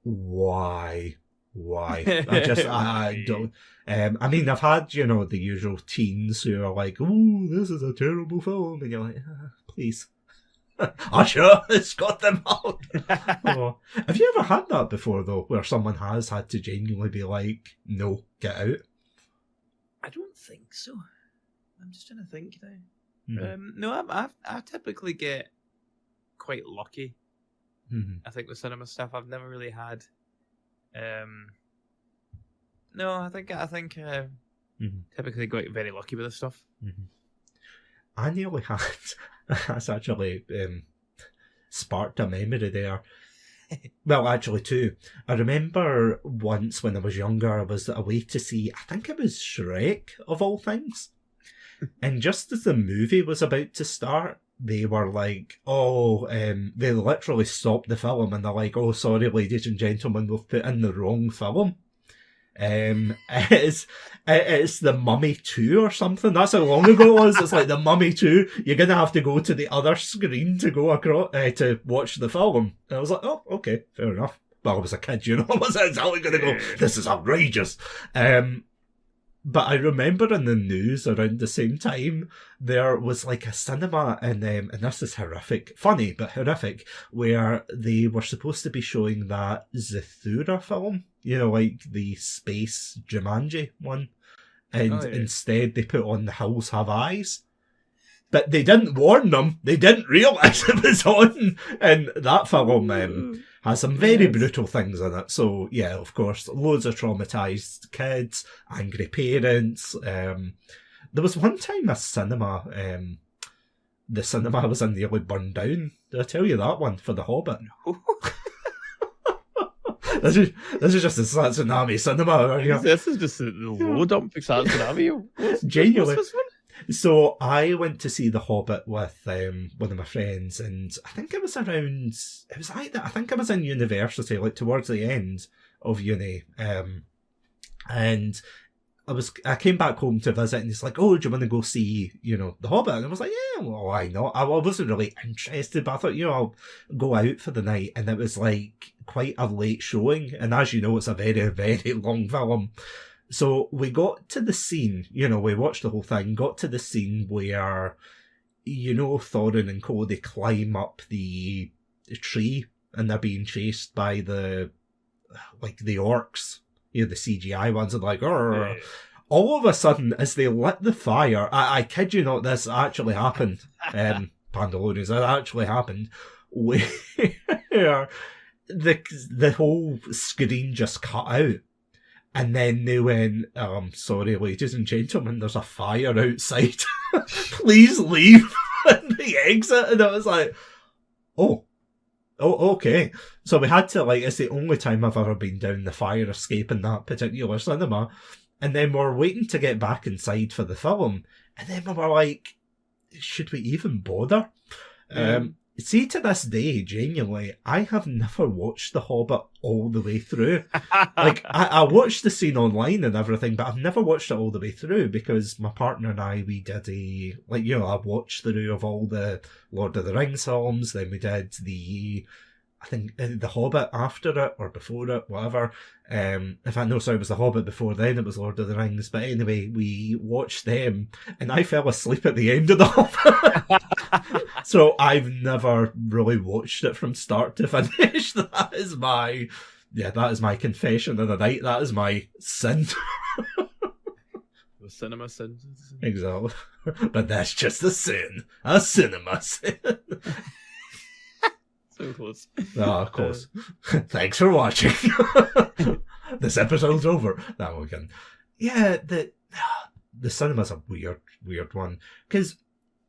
why? I don't. I mean, I've had, the usual teens who are like, "Oh, this is a terrible film," and you're like, please. Usher, it's got them out. Oh. Have you ever had that before, though, where someone has had to genuinely be like, "No, get out"? I don't think so. I'm just trying to think now. No, I typically get quite lucky. I think with cinema stuff, I've never really had. No, I think typically got very lucky with this stuff. I nearly had. That's actually sparked a memory there. Well, actually, two. I remember once when I was younger, I was away to see, I think it was Shrek, of all things. And just as the movie was about to start, they were like, they literally stopped the film and they're like, oh, sorry, ladies and gentlemen, we've put in the wrong film. It's The Mummy 2 or something. That's how long ago it was. It's like The Mummy 2. You're going to have to go to the other screen to go across to watch the film. And I was like, oh, okay, fair enough. Well, I was a kid, I wasn't exactly going to go, this is outrageous. But I remember in the news around the same time, there was like a cinema and this is horrific, funny, but horrific, where they were supposed to be showing that Zathura film, like the space Jumanji one. And instead they put on The Hills Have Eyes. But they didn't warn them. They didn't realise it was on. And that film has some very brutal things in it. So, yeah, of course, loads of traumatised kids, angry parents. There was one time a cinema, the cinema I was in nearly burned down. Did I tell you that one for The Hobbit? No. This is just a Satsunami cinema. This is just the low dump of Satsunami. Genuinely. What's this one? So I went to see The Hobbit with one of my friends, and I think it was around. It was like that. I think I was in university, like towards the end of uni, and I came back home to visit, and he's like, "Oh, do you want to go see, The Hobbit?" And I was like, "Yeah, well, why not?" I wasn't really interested, but I thought, I'll go out for the night, and it was like quite a late showing, and as you know, it's a very, very long film. So we got to the scene, we watched the whole thing, got to the scene where, Thorin and Cody climb up the tree and they're being chased by the orcs, the CGI ones, and like, Arr. All of a sudden, as they lit the fire, I kid you not, this actually happened, Pandalorian, that actually happened, where the whole screen just cut out. And then they went, sorry, ladies and gentlemen, there's a fire outside. Please leave. And they exit. And I was like, oh, okay. So we had to, it's the only time I've ever been down the fire escape in that particular cinema. And then we're waiting to get back inside for the film. And then we were like, should we even bother? See, to this day, genuinely, I have never watched The Hobbit all the way through. I watched the scene online and everything, but I've never watched it all the way through because my partner and I, we did a watch through of all the Lord of the Rings films, then we did The Hobbit after it, or before it, whatever. In fact, no, sorry, it was The Hobbit before then, it was Lord of the Rings. But anyway, we watched them, and I fell asleep at the end of The Hobbit. So I've never really watched it from start to finish. That is my confession of the night. That is my sin. The cinema sin. Exactly. But that's just a sin. A cinema sin. So close. Oh, of course. Thanks for watching. This episode's over. That one can. Yeah, the cinema's a weird one. Because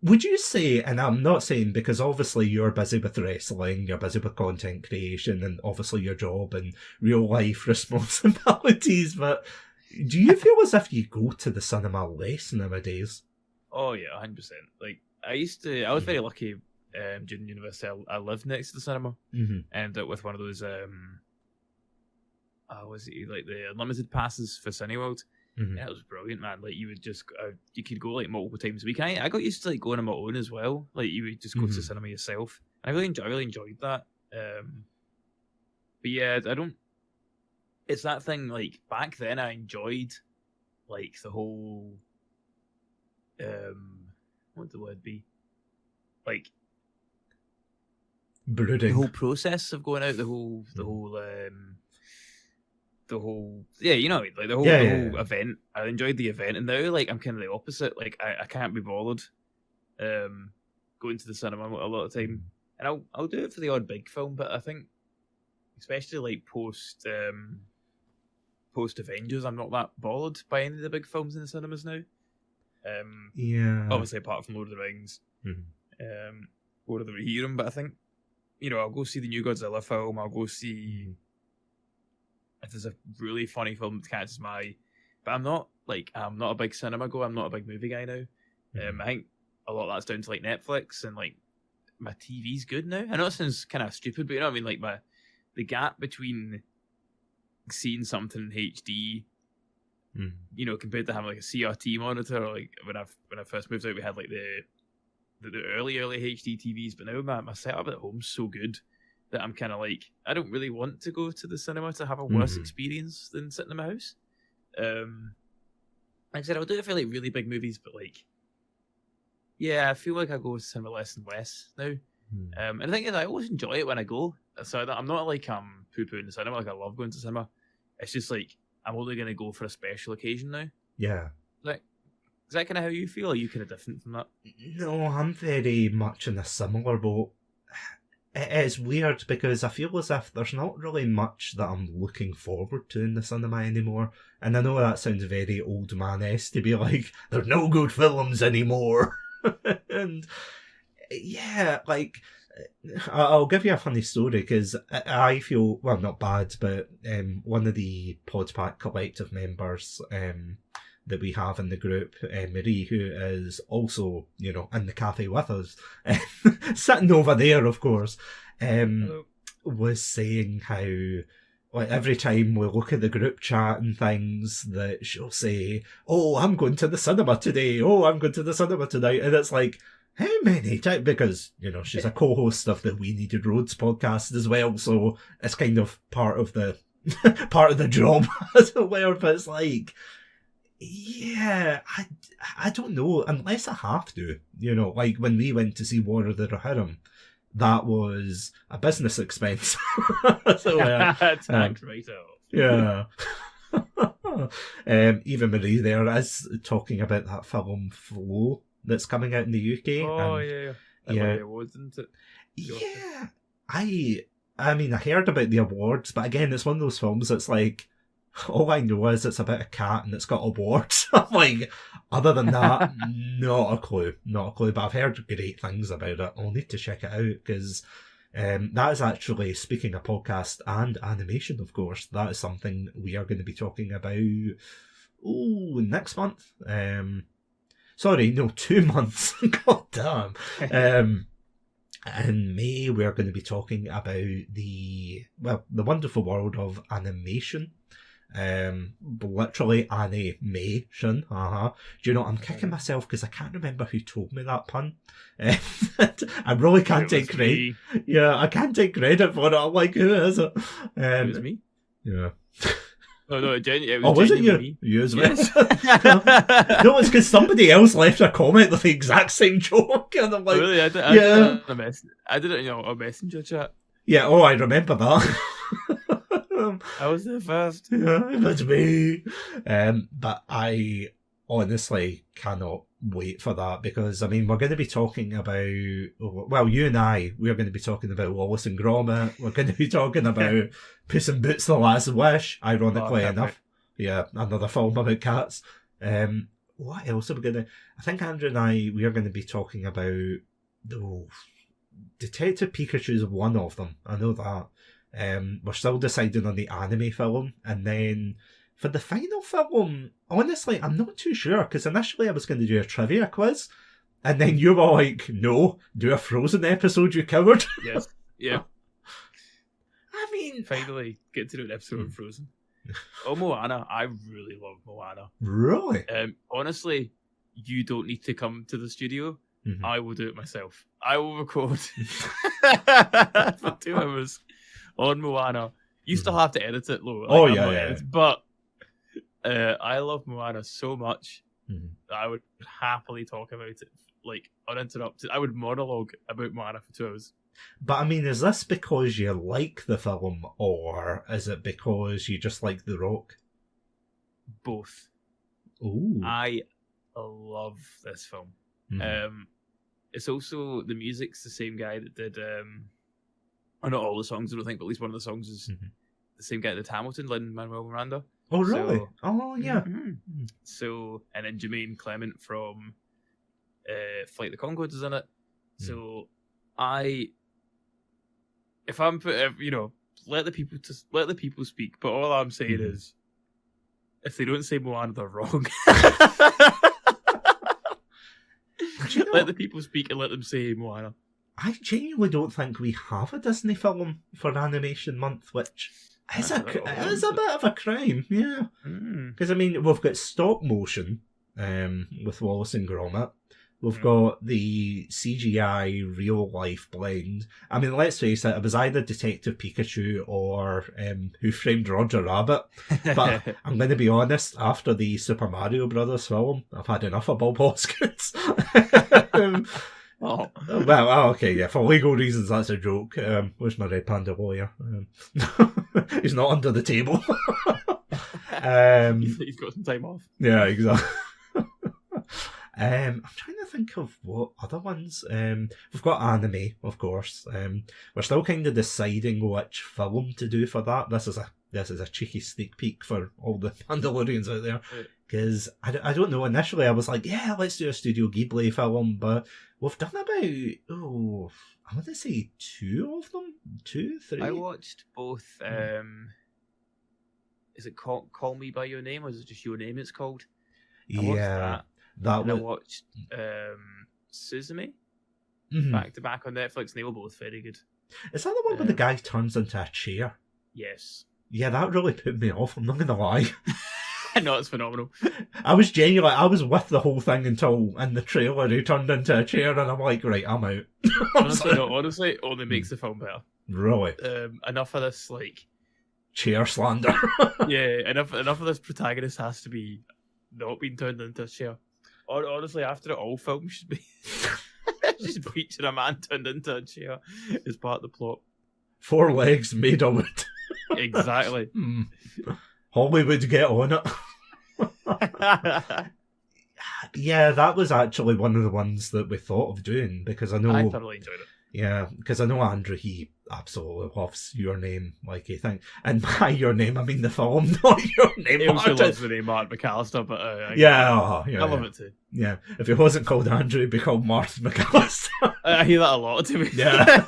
would you say, and I'm not saying because obviously you're busy with wrestling, you're busy with content creation, and obviously your job and real life responsibilities, but do you feel as if you go to the cinema less nowadays? Oh yeah, 100%. I was very lucky. During university, I lived next to the cinema, and with one of those, was it like the unlimited passes for Cineworld? Yeah, it was brilliant, man. Like you would just, you could go multiple times a week. I got used to going on my own as well. Like you would just go to the cinema yourself. And I really enjoyed that. But yeah, I don't. It's that thing. Like back then, I enjoyed like the whole. What would the word be? Like. Brooding. The whole process of going out, the whole yeah, like the whole event. I enjoyed the event, and now like I'm kind of the opposite. Like I can't be bothered going to the cinema a lot of time, and I'll do it for the odd big film, but I think especially like post Avengers, I'm not that bothered by any of the big films in the cinemas now. Obviously apart from Lord of the Rings, Lord of the Rohirrim, but I think. I'll go see the new Godzilla film. I'll go see if there's a really funny film that catches my eye. But I'm not a big cinema goer. I'm not a big movie guy now. I think a lot of that's down to like Netflix and like my TV's good now. I know it sounds kind of stupid, but you know what I mean. Like the gap between seeing something in HD, you know, compared to having like a CRT monitor. Or, like when I first moved out, we had like the early HD TVs, but now my setup at home's so good that I'm kind of like, I don't really want to go to the cinema to have a worse experience than sitting in my house. Like I said, I'll do it for like really big movies, but like, yeah, I feel like I go to cinema less and less now. And the thing is, I always enjoy it when I go. So I'm not like I'm poo-pooing the cinema. Like I love going to cinema. It's just like I'm only going to go for a special occasion now. Yeah. Like, is that kind of how you feel? Or are you kind of different from that? No, I'm very much in a similar boat. It is weird because I feel as if there's not really much that I'm looking forward to in the cinema anymore. And I know that sounds very old man-esque to be like, there's no good films anymore. And yeah, like, I'll give you a funny story because I feel, well, not bad, but one of the Podpack collective members that we have in the group, Marie, who is also, you know, in the cafe with us, sitting over there, of course, was saying how, like, every time we look at the group chat and things, that she'll say, oh, I'm going to the cinema today, oh, I'm going to the cinema tonight, and it's like, how many times? Because, you know, she's a co-host of the We Needed Roads podcast as well, so it's kind of part of the job as it were, but it's like, yeah, I don't know, unless I have to, you know, like when we went to see War of the Rohirrim, that was a business expense. So, tax write-off. Yeah. Even Marie there is talking about that film Flow that's coming out in the UK. Oh, and, yeah. Awards, isn't it? Yeah. I mean, I heard about the awards, but again, it's one of those films that's like, all I know is it's about a cat and it's got awards. I'm like, other than that, not a clue. But I've heard great things about it. I'll need to check it out because that is actually, speaking of podcast and animation, of course, that is something we are going to be talking about next month. 2 months. God damn. In May, we're going to be talking about the wonderful world of animation. Literally animation. Do you know, I'm kicking myself because I can't remember who told me that pun. I really can't take credit. Yeah, I can't take credit for it. I'm like, who is it? It was me. Yeah. No, it was it you? Me. You as well. No, it's because somebody else left a comment with the exact same joke, and I'm like, really? I did it in a messenger chat. Yeah. Oh, I remember that. I was the first. Yeah, it was me. But I honestly cannot wait for that because, I mean, we're going to be talking about, well, you and we're going to be talking about Wallace and Gromit. We're going to be talking about Puss in Boots: The Last Wish, ironically enough. Yeah, another film about cats. What else are we going to... I think Andrew and we are going to be talking about... Detective Pikachu's one of them. I know that. We're still deciding on the anime film, and then for the final film, honestly, I'm not too sure, because initially I was going to do a trivia quiz, and then you were like, no, do a Frozen episode, you coward. Yes, yeah. I mean... Finally, get to do an episode of Frozen. Oh, Moana, I really love Moana. Really? Honestly, you don't need to come to the studio. Mm-hmm. I will do it myself. I will record for 2 hours. On Moana. You still have to edit it, though. But I love Moana so much that I would happily talk about it, like, uninterrupted. I would monologue about Moana for 2 hours. But, I mean, is this because you like the film, or is it because you just like The Rock? Both. Ooh. I love this film. It's also, the music's the same guy that did... not all the songs, I don't think, but at least one of the songs is the same guy that did Hamilton, Lin-Manuel Miranda. Oh, really? Yeah. Mm-hmm. So, and then Jermaine Clement from Flight the Conchords is in it. So, if I'm, let the people speak. But all I'm saying is, if they don't say Moana, they're wrong. You know, let the people speak and let them say Moana. I genuinely don't think we have a Disney film for Animation Month, which is a bit of a crime, yeah. Because, I mean, we've got stop motion with Wallace and Gromit. We've got the CGI real-life blend. I mean, let's face it, it was either Detective Pikachu or Who Framed Roger Rabbit. But I'm going to be honest, after the Super Mario Brothers film, I've had enough of Bob Hoskins. Oh. Well, okay, yeah, for legal reasons, that's a joke. Where's my red panda lawyer? He's not under the table. He's got some time off. Yeah, exactly. I'm trying to think of what other ones. We've got anime, of course. We're still kind of deciding which film to do for that. This is a cheeky sneak peek for all the Pandalorians out there. Because I don't know, initially I was like, yeah, let's do a Studio Ghibli film, but we've done about, I want to say 2 of them? 2, 3? I watched both, is it Call Me By Your Name, or is it just Your Name it's called? I watched that. I watched Suzume, back to back on Netflix, and they were both very good. Is that the one where the guy turns into a chair? Yes. Yeah, that really put me off, I'm not going to lie. I know, it's phenomenal. I was with the whole thing until in the trailer he turned into a chair, and I'm like, right, I'm out. honestly, only makes the film better. Really? Enough of this, like... chair slander. Yeah, enough of this protagonist has to be not being turned into a chair. Honestly, after it, all films should be... should feature a man turned into a chair as part of the plot. 4 legs made of it. Exactly. Hollywood, get on it. Yeah, that was actually one of the ones that we thought of doing, because I thoroughly enjoyed it. Yeah, because I know Andrew, he absolutely loves Your Name, like he thinks. And by Your Name, I mean the film, not Your Name. He also loves the name Martin MacAlistair, but I love it too. Yeah, if he wasn't called Andrew, he'd be called Martin MacAlistair. I hear that a lot, to me. Yeah.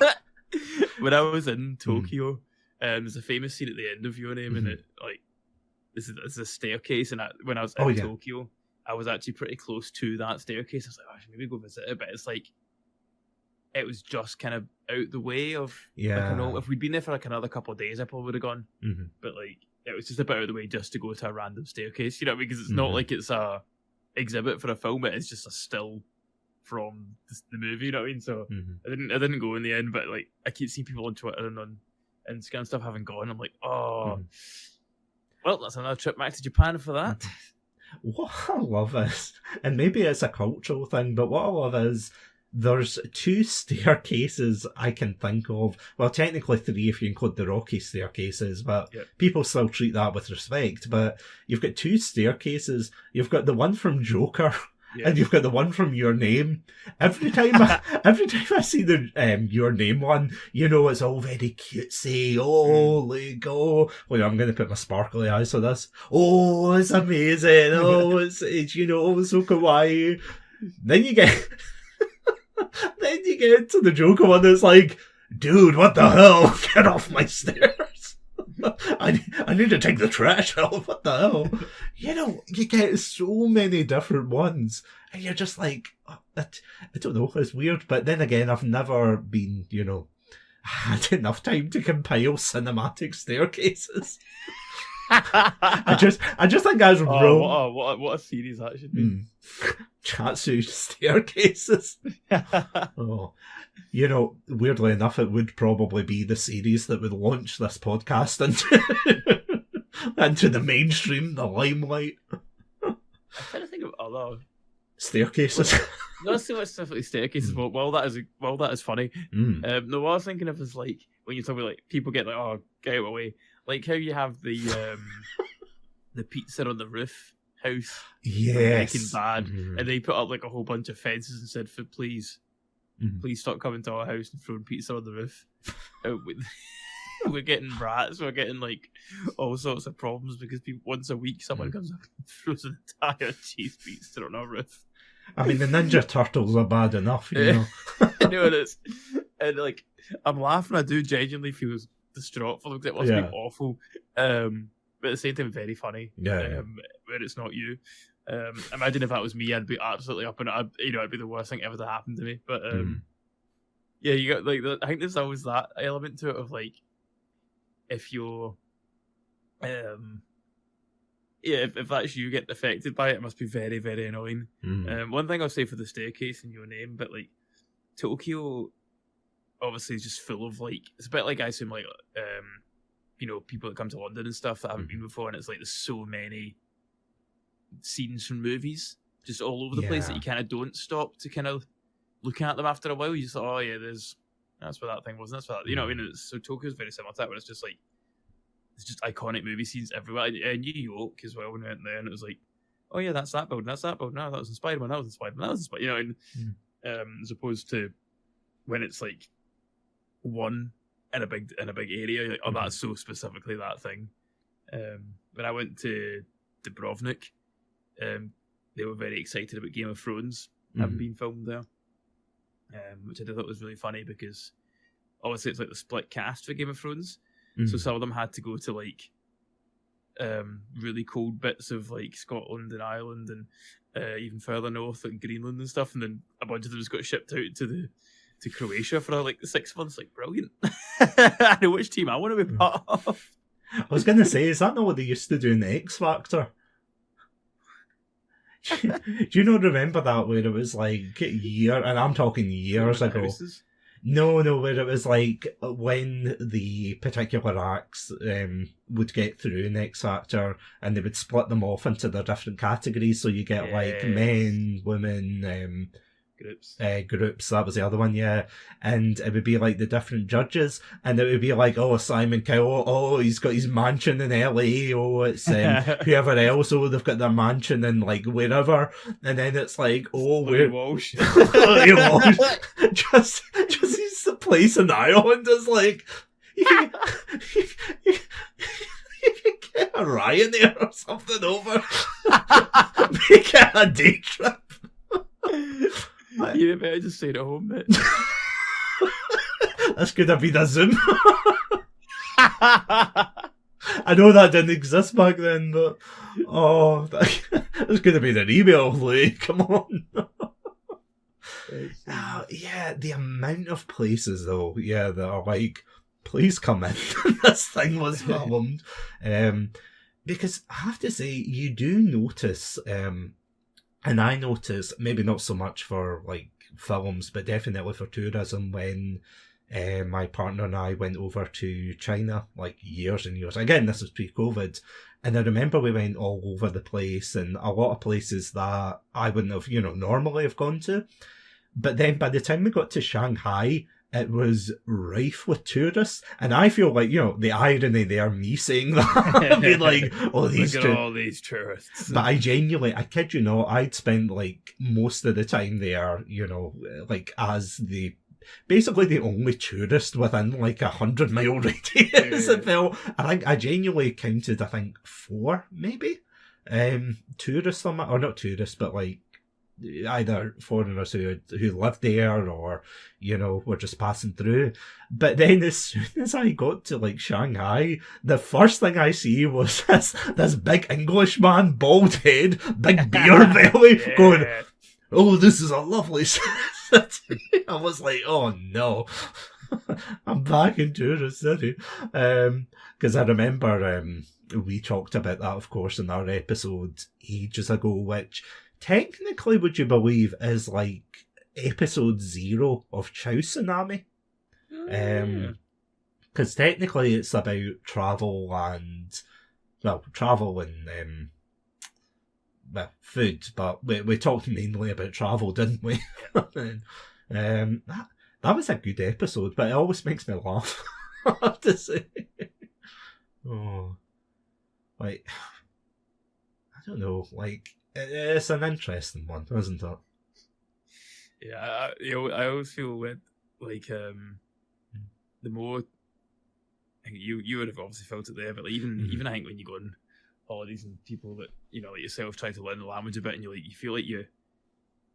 When I was in Tokyo, there's a famous scene at the end of Your Name, and it, like, this is a staircase, and when I was in Tokyo, I was actually pretty close to that staircase. I was like, I should maybe go visit it, but it's like, it was just kind of out the way of, like, I know if we'd been there for like another couple of days, I probably would have gone, but like, it was just about out of the way just to go to a random staircase, you know, because it's not like it's a exhibit for a film, it's just a still from the movie, you know what I mean? So I didn't go in the end, but like, I keep seeing people on Twitter and on Instagram and stuff having gone. I'm like, well, that's another trip back to Japan for that. What I love is, and maybe it's a cultural thing, but what I love is there's 2 staircases I can think of. Well, technically 3 if you include the Rocky staircases, but people still treat that with respect. But you've got 2 staircases. You've got the one from Joker. And you've got the one from Your Name. Every time I see the Your Name one, you know, it's all very cutesy. Oh, like, I'm going to put my sparkly eyes on this. Oh, it's amazing. Oh, it's you know, so kawaii. Then you get into the Joker one that's like, dude, what the hell? Get off my stairs. I need to take the trash out. What the hell? You know, you get so many different ones, and you're just like, I don't know, it's weird. But then again, I've never been, you know, had enough time to compile cinematic staircases. I just think that's wrong. What a series that should be. Chatsu staircases. You know, weirdly enough, it would probably be the series that would launch this podcast into the mainstream, the limelight. I'm trying to think of other staircases. Not so much specifically staircases, but that is funny. No, what I was thinking of is like when you talk about like people get like, oh, get out away, like how you have the the pizza on the roof house, Breaking Bad, and they put up like a whole bunch of fences and said, please stop coming to our house and throwing pizza on the roof. We're getting rats, we're getting like all sorts of problems because once a week someone comes up and throws an entire cheese pizza on our roof. I mean, the Ninja Turtles are bad enough, you know. I know it is. And like, I'm laughing, I do genuinely feel distraught for them because it must be awful. But at the same time, very funny. Where it's not you. Imagine if that was me, I'd be absolutely up and it'd be the worst thing ever to happen to me. But yeah, you got like I think there's always that element to it of like if you're if that's you getting affected by it, it must be very, very annoying. One thing I'll say for the staircase in Your Name, but like Tokyo obviously is just full of like, it's a bit like I assume like people that come to London and stuff that haven't been before, and it's like there's so many scenes from movies just all over the place that you kind of don't stop to kind of look at them after a while. You just like, oh yeah, that's where that thing was, and that's where that, you know what I mean? So Tokyo's very similar to that, but it's just like it's just iconic movie scenes everywhere. New York as well, when we went there, and it was like, oh yeah, that's that building, no, that was inspired one, that was inspired one, that was inspired, you know, and as opposed to when it's like one in a big area, like, oh, that's so specifically that thing. When I went to Dubrovnik, they were very excited about Game of Thrones having been filmed there, which I thought was really funny because obviously it's like the split cast for Game of Thrones. So some of them had to go to like really cold bits of like Scotland and Ireland and even further north like Greenland and stuff, and then a bunch of them just got shipped out to Croatia for like 6 months. Like, brilliant! I know which team I want to be part of. I was going to say, is that not what they used to do in the X Factor? Do you not remember that where it was like and I'm talking years ago? Houses? No, where it was like when the particular acts would get through in X Factor and they would split them off into their different categories. So you get like men, women, groups, that was the other one, and it would be like the different judges, and it would be like, oh, Simon Cowell, oh, he's got his mansion in LA, oh, it's whoever else, oh, they've got their mansion in like wherever, and then it's like, oh, where Walsh. Walsh. just he's the place in Ireland is like you can get a Ryanair or something over, make it a day trip. You better just stay at home, mate. That's gonna be the Zoom. I know that didn't exist back then, but that's gonna be their email, Lee. Come on. The amount of places though, that are like, please come in. This thing was filmed, because I have to say, you do notice, and I notice, maybe not so much for like films, but definitely for tourism, when my partner and I went over to China like years and years. Again, this was pre-COVID. And I remember we went all over the place, and a lot of places that I wouldn't have, normally have gone to. But then by the time we got to Shanghai, it was rife with tourists, and I feel like, the irony there, me saying that, be like, oh, look at all these tourists. But I genuinely, I kid you not, I'd spent like most of the time there, like as basically the only tourist within like 100-mile radius. It felt. I genuinely counted, 4 maybe, tourists on or not tourists, but like either foreigners who lived there or were just passing through. But then as soon as I got to like Shanghai, the first thing I see was this big English man, bald head, big beer belly, going, oh, this is a lovely city. I was like, oh no, I'm back in tourist city. Because I remember we talked about that, of course, in our episode ages ago, which technically, would you believe, is like episode 0 of Chatsunami. Because technically it's about travel and food, but we talked mainly about travel, didn't we? And, that was a good episode, but it always makes me laugh, I have to say. Oh, like, I don't know, like, it's an interesting one, isn't it? Yeah, I always feel with like the more you would have obviously felt it there, but like, even I think when you go on holidays and people that like yourself try to learn the language a bit, and you feel like you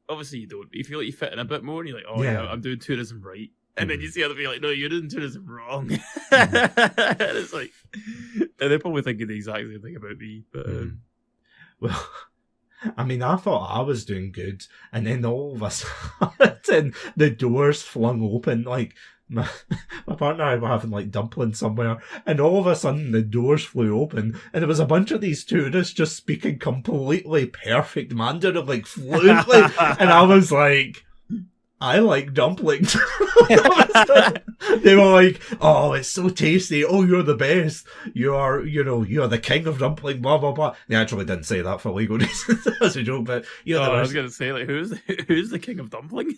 don't. You feel like you fit in a bit more, and you're like, oh yeah, I'm doing tourism right, and then you see other people like, no, you're doing tourism wrong. And it's like, and they're probably thinking the exact same thing about me, but well. I mean, I thought I was doing good, and then all of a sudden, the doors flung open, like, my partner and I were having, like, dumplings somewhere, and all of a sudden the doors flew open, and there was a bunch of these tourists just speaking completely perfect Mandarin, like, fluently, and I was like, I like dumplings. They were like, oh, it's so tasty. Oh, you're the best. You're the king of dumpling, blah, blah, blah. They actually didn't say that for legal reasons. That's a joke, but I was going to say, like, who's the king of dumpling?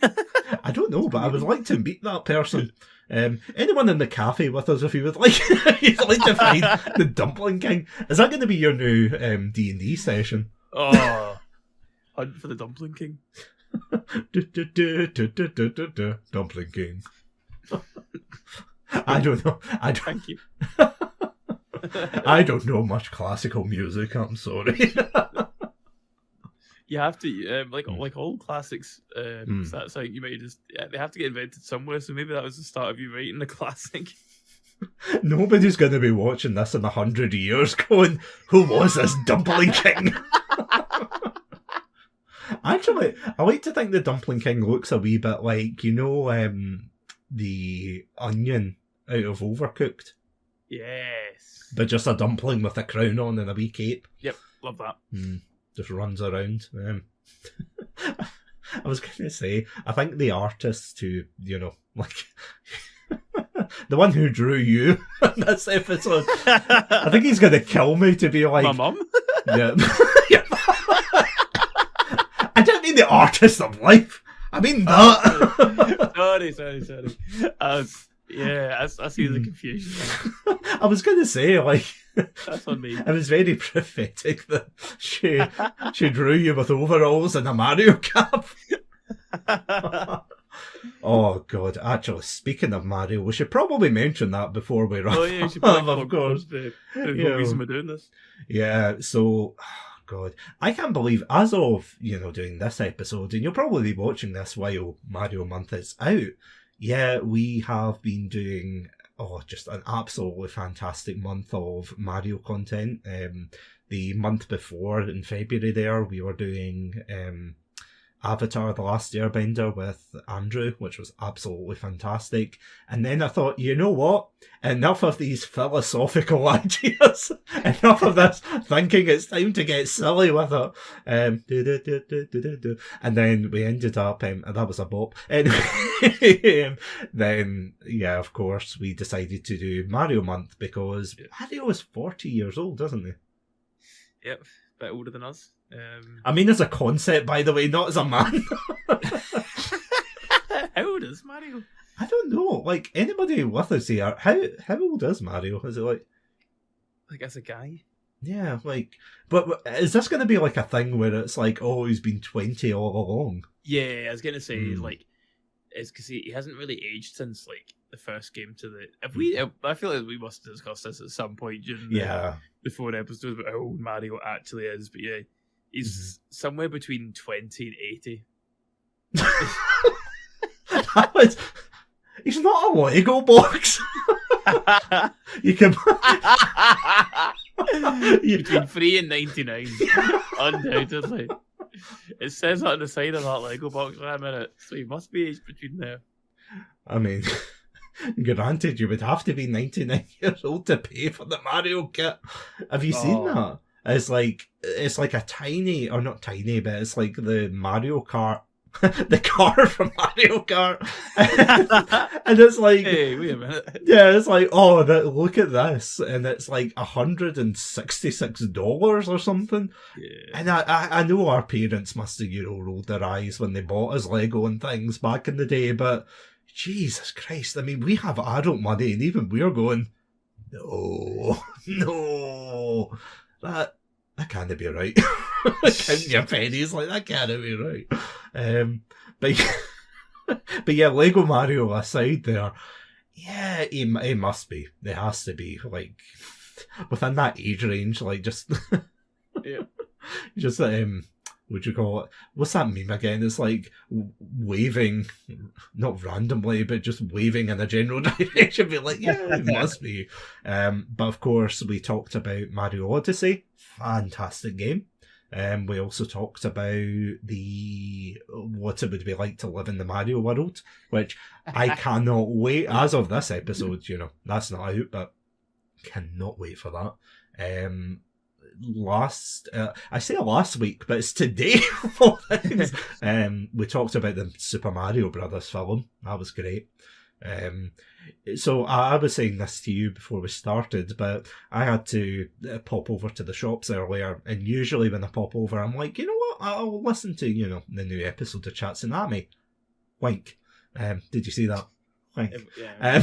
I don't know, but I would like to meet that person. Anyone in the cafe with us, if you would like, you'd like to find the dumpling king. Is that going to be your new D&D session? Oh, hunt for the dumpling king. Dumpling king. I don't know. Thank you. I don't know much classical music. I'm sorry. You have to, like all classics. That's like you might just they have to get invented somewhere. So maybe that was the start of you writing the classic. Nobody's going to be watching this in 100 years, going, "Who was this dumpling king?" Actually, I like to think the Dumpling King looks a wee bit like, the onion out of Overcooked. Yes. But just a dumpling with a crown on and a wee cape. Yep, love that. Just runs around. I was going to say, I think the artist who, like... the one who drew you in this episode, I think he's going to kill me to be like... My mum? Yeah. I don't mean the artist of life. I mean that. Sorry. I see the confusion. I was going to say, like... That's on me. It was very prophetic that she drew you with overalls and a Mario cap. Oh, God. Actually, speaking of Mario, we should probably mention that before we wrap up. Oh, yeah, you should probably, of course. The reason we're doing this. Yeah, so... God, I can't believe, as of, doing this episode, and you'll probably be watching this while Mario Month is out, yeah, we have been doing, just an absolutely fantastic month of Mario content. The month before, in February there, we were doing Avatar: The Last Airbender with Andrew, which was absolutely fantastic. And then I thought, you know what? Enough of these philosophical ideas. Enough of this thinking it's time to get silly with it. And then we ended up, that was a bop. Anyway, then, yeah, of course, we decided to do Mario Month because Mario is 40 years old, isn't he? Yep, a bit older than us. I mean, as a concept, by the way, not as a man. How old is Mario? I don't know. Like, anybody with us here, how old is Mario? Is it like as a guy? Yeah, like, but is this going to be like a thing where it's like, oh, he's been 20 all along? Yeah, I was going to say, like, it's because he hasn't really aged since, like, the first game to the... I feel like we must discuss this at some point during the 4 episodes about how old Mario actually is, but yeah, he's somewhere between 20 and 80. He's not a Lego box. You can... Between 3 and 99. Undoubtedly. It says that on the side of that Lego box for a minute, so he must be aged between there. I mean, granted, you would have to be 99 years old to pay for the Mario kit. Have you seen that? It's like a tiny, or not tiny, but it's like the Mario Kart. The car from Mario Kart. And it's like, hey, wait a minute. Yeah, it's like, oh, look at this. And it's like $166 or something. Yeah. And I know our parents must have, rolled their eyes when they bought us Lego and things back in the day, but Jesus Christ, I mean, we have adult money and even we're going, no, that can't be right. Counting your pennies like that can't be right. But yeah, Lego Mario aside there, yeah, he must be. There has to be, like, within that age range, like, just yeah, just what'd you call it? What's that meme again? It's like waving, not randomly, but just waving in a general direction. Be like, yeah, it must be. But of course, we talked about Mario Odyssey. Fantastic game. We also talked about what it would be like to live in the Mario world, which I cannot wait. As of this episode, that's not out, but cannot wait for that. I say last week, but it's today. We talked about the Super Mario Brothers film. That was great. So I was saying this to you before we started, but I had to pop over to the shops earlier, and usually when I pop over, I'm like, you know what, I'll listen to, the new episode of Chatsunami. Wink. Did you see that? Wink. Yeah.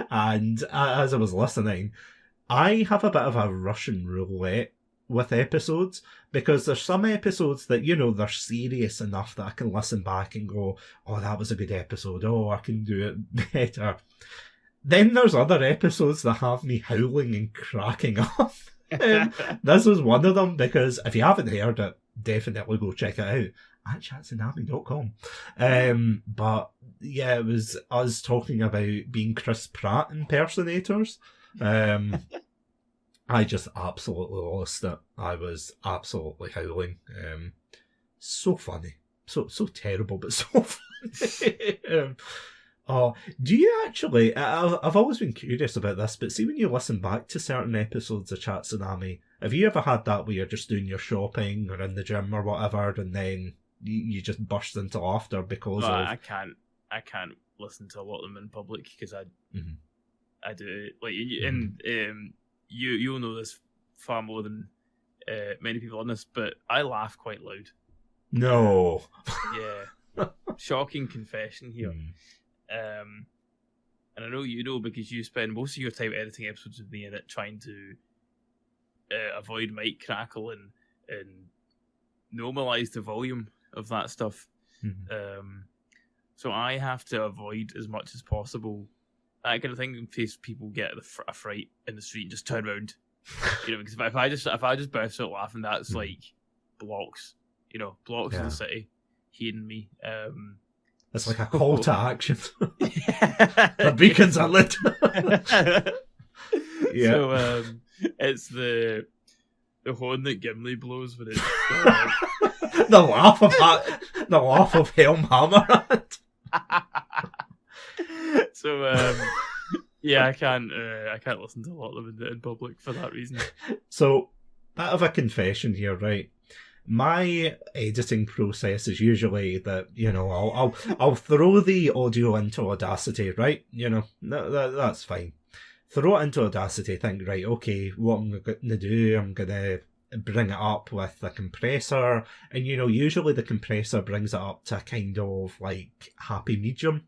And as I was listening, I have a bit of a Russian roulette with episodes, because there's some episodes that, they're serious enough that I can listen back and go, oh, that was a good episode, oh, I can do it better. Then there's other episodes that have me howling and cracking up. This was one of them, because if you haven't heard it, definitely go check it out at chatsunami.com. But yeah, it was us talking about being Chris Pratt impersonators. I just absolutely lost it. I was absolutely howling. So funny. So terrible, but so funny. Do you actually... I've always been curious about this, but see, when you listen back to certain episodes of Chatsunami, have you ever had that where you're just doing your shopping or in the gym or whatever, and then you just burst into laughter because of... I can't listen to a lot of them in public, because I do, like, and you'll know this far more than many people on this, but I laugh quite loud. No. Yeah. Shocking confession here. And I know you know, because you spend most of your time editing episodes with me in it, trying to avoid mic crackle and normalize the volume of that stuff. So I have to avoid as much as possible that kind of thing, in case people get a fright in the street and just turn around. Because if I just burst out laughing, that's like blocks. Blocks of the city hating me. It's like a call to action. The beacons are lit. Yeah. So it's the horn that Gimli blows when it's the laugh of Helm Hammerhand. So yeah, I can't listen to a lot of them in public for that reason. So, bit of a confession here, right? My editing process is usually that, I'll throw the audio into Audacity, right? That's fine. Throw it into Audacity, think, right, okay, what I'm going to do, I'm going to bring it up with the compressor, and usually the compressor brings it up to a kind of like happy medium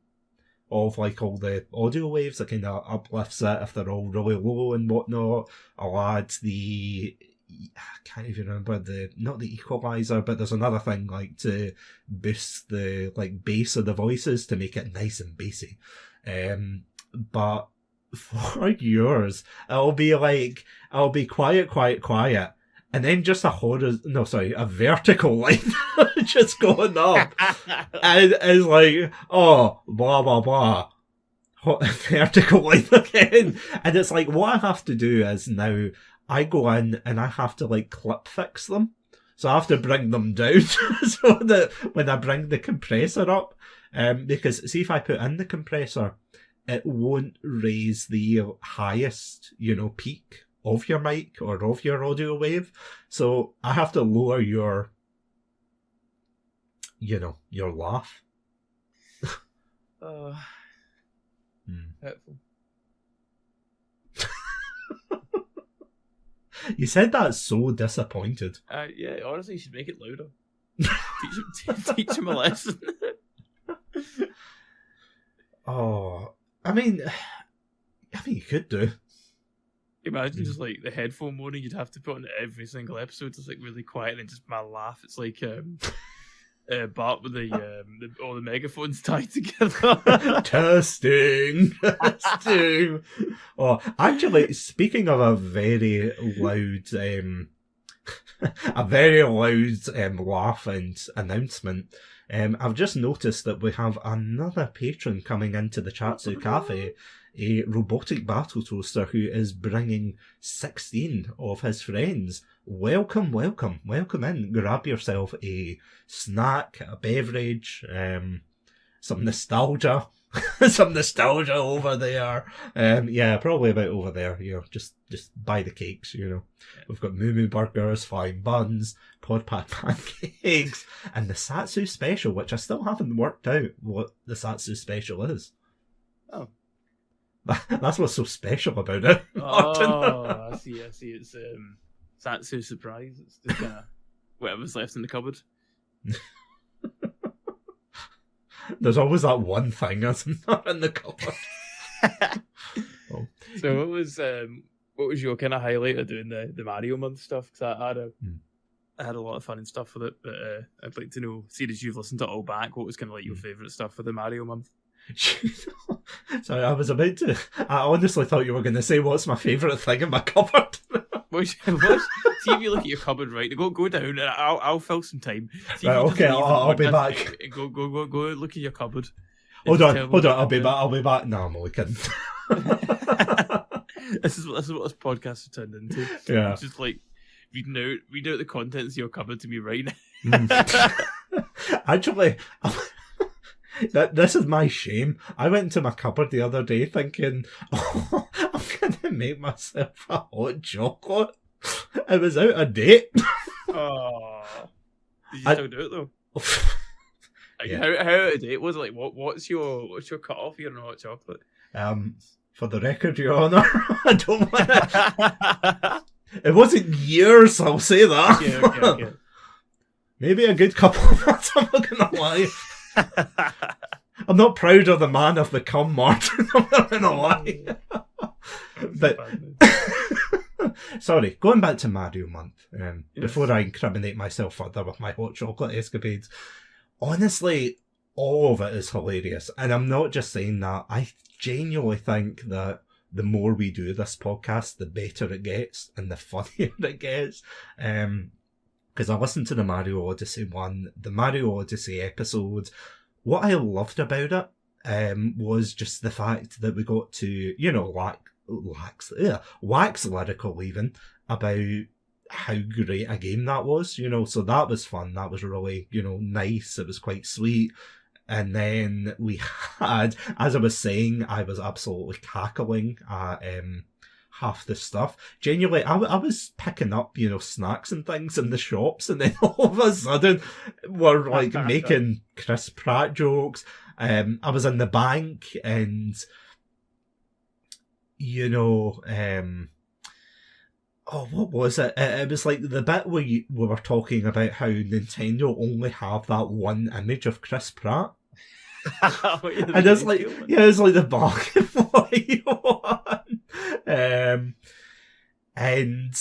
of like all the audio waves. That kind of uplifts it if they're all really low and whatnot. I'll add I can't even remember not the equalizer, but there's another thing like to boost the like bass of the voices to make it nice and bassy. But for yours, I'll be quiet, and then just a vertical line just going up, and it's like, oh, blah blah blah, vertical line again, and it's like, what I have to do is now I go in and I have to like clip fix them. So I have to bring them down so that when I bring the compressor up, because see, if I put in the compressor, it won't raise the highest, peak of your mic or of your audio wave. So I have to lower your laugh. Hurtful. You said that so disappointed. Yeah, honestly, you should make it louder. teach him a lesson. Oh, I mean, you could do. Imagine just like the headphone mode you'd have to put on every single episode. It's like really quiet, and then just my laugh. It's like Bart with all the megaphones tied together. Testing. Oh, actually, speaking of a very loud laugh and announcement, I've just noticed that we have another patron coming into the Chatsu Cafe. a robotic battle toaster who is bringing 16 of his friends. Welcome, welcome, welcome in. Grab yourself a snack, a beverage, some nostalgia. Some nostalgia over there. Yeah, probably about over there. Just buy the cakes. We've got moo burgers, flying buns, pod pad pancakes, and the Satsu special, which I still haven't worked out what the Satsu special is. Oh, that's what's so special about it. Oh, I see. It's Satsu surprise. It's just kind of whatever's left in the cupboard. There's always that one thing that's not in the cupboard. Oh. So what was your kind of highlight of doing the Mario month stuff? Because I had a lot of fun and stuff with it, but I'd like to know, seeing as you've listened to it all back, what was kind of like your favourite stuff for the Mario month? Sorry, I honestly thought you were going to say, what's my favourite thing in my cupboard? See if you look at your cupboard, right? Go down, and I'll fill some time. Right, okay, I'll be back. Go look at your cupboard. Hold on, I'll be back. No, I'm only kidding. This is what this podcast has turned into. Yeah, it's just like read out the contents of your cupboard to me right now. Actually, this is my shame. I went into my cupboard the other day thinking, oh, I'm gonna make myself a hot chocolate. It was out of date. Oh, did you still do it though? Yeah. How out of date was it? Like, what's your cut off here on hot chocolate? For the record, Your Honour, I don't want to. It wasn't years, I'll say that. Okay. Maybe a good couple of months, I'm not gonna lie. I'm not proud of the man I've become, Martin. I'm not gonna lie. But sorry, going back to Mario month, before I incriminate myself further with my hot chocolate escapades, honestly, all of it is hilarious. And I'm not just saying that. I genuinely think that the more we do this podcast, the better it gets and the funnier it gets. Because I listened to the Mario Odyssey one, the Mario Odyssey episode. What I loved about it was just the fact that we got to, wax lyrical even about how great a game that was, so that was fun. That was really, nice. It was quite sweet. And then we had, as I was saying, I was absolutely cackling at half the stuff. Genuinely, I was picking up, snacks and things in the shops, and then all of a sudden we're like making Chris Pratt jokes. I was in the bank and, what was it? It was like the bit where we were talking about how Nintendo only have that one image of Chris Pratt. And it's like, it's like the black and white one. And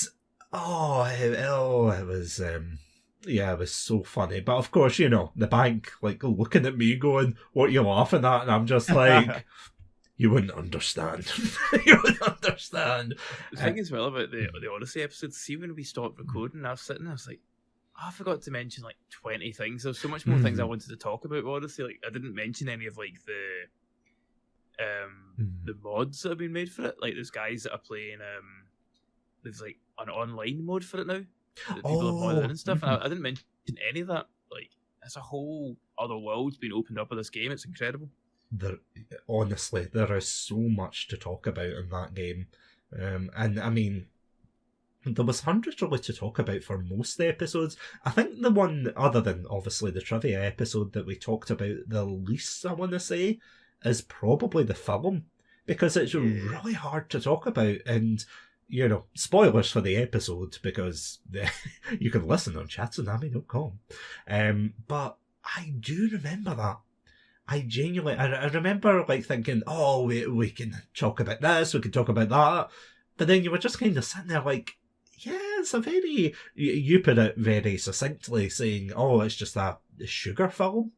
it was it was so funny. But of course, the bank like looking at me going, "What are you laughing at?" And I'm just like, you wouldn't understand. You wouldn't understand. The thing as well about the Odyssey episode, see when we stopped recording, I was sitting there, I was like, I forgot to mention like 20 things. There's so much more things I wanted to talk about with Odyssey. Like, I didn't mention any of like the mods that have been made for it. Like, there's guys that are playing there's like an online mode for it now that people have modded and stuff. And I didn't mention any of that. Like, it's a whole other world's been opened up with this game. It's incredible. Honestly, there is so much to talk about in that game. And I mean, there was hundreds really to talk about for most episodes. I think the one, other than obviously the trivia episode that we talked about the least, I want to say, is probably the film. Because it's really hard to talk about. And, spoilers for the episode, because you can listen on Chatsunami.com. But I do remember that. I remember like thinking, oh, we can talk about this, we can talk about that. But then you were just kind of sitting there like, yeah, it's a very, you put it very succinctly saying, oh, it's just a sugar film.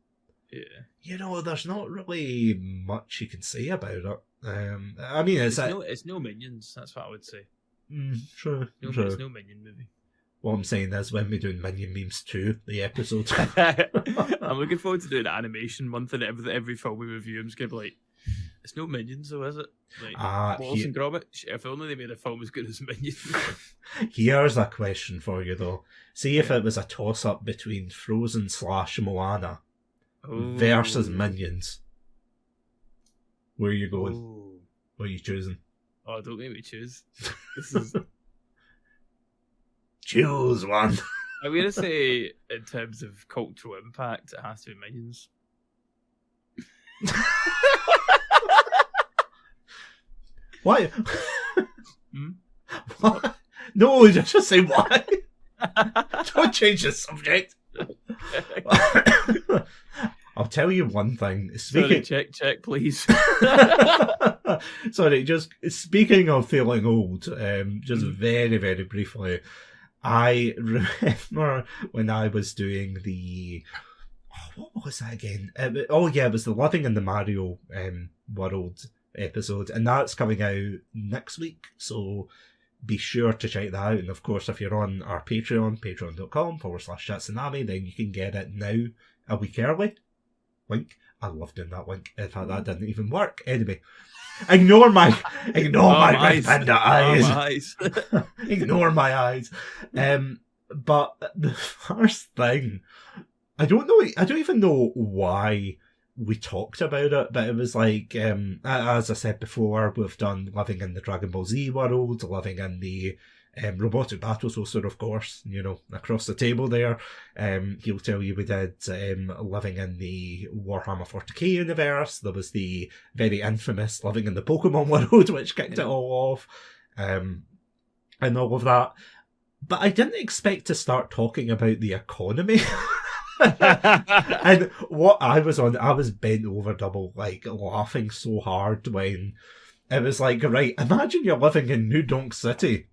Yeah. There's not really much you can say about it. I mean, it's no Minions, that's what I would say. Sure. It's no Minion movie. What I'm saying is when we're doing Minion Memes 2, the episode. I'm looking forward to doing animation month, and every film we review, I'm just going to be like, It's no Minions, though, is it? Like, Wallace and Gromit? If only they made a film as good as Minions. Here's a question for you, though. See if it was a toss-up between Frozen / Moana versus Minions. Where are you going? Ooh. What are you choosing? Oh, don't make me choose. This is... Choose one. I'm going to say, in terms of cultural impact, it has to be Minions. Why? What? No, just say why. Don't change the subject. I'll tell you one thing. Sorry, check, please. Sorry, just speaking of feeling old, just very, very briefly, I remember when I was doing the... what was that again? It was the Living in the Mario World episode, and that's coming out next week, so be sure to check that out. And of course, if you're on our Patreon, patreon.com/Chatsunami, then you can get it now a week early. Wink. I love doing that wink. In fact, that didn't even work. Anyway, ignore my big panda eyes. Ignore my eyes. But the first thing, I don't even know why we talked about it, but it was like, as I said before, we've done Living in the Dragon Ball Z world, Living in the Robotic Battle Toaster, of course, across the table there. He'll tell you we did Living in the Warhammer 40k universe. There was the very infamous Living in the Pokemon world, which kicked it all off, and all of that. But I didn't expect to start talking about the economy. And what I was bent over double, like, laughing so hard when it was like, right, imagine you're living in New Donk City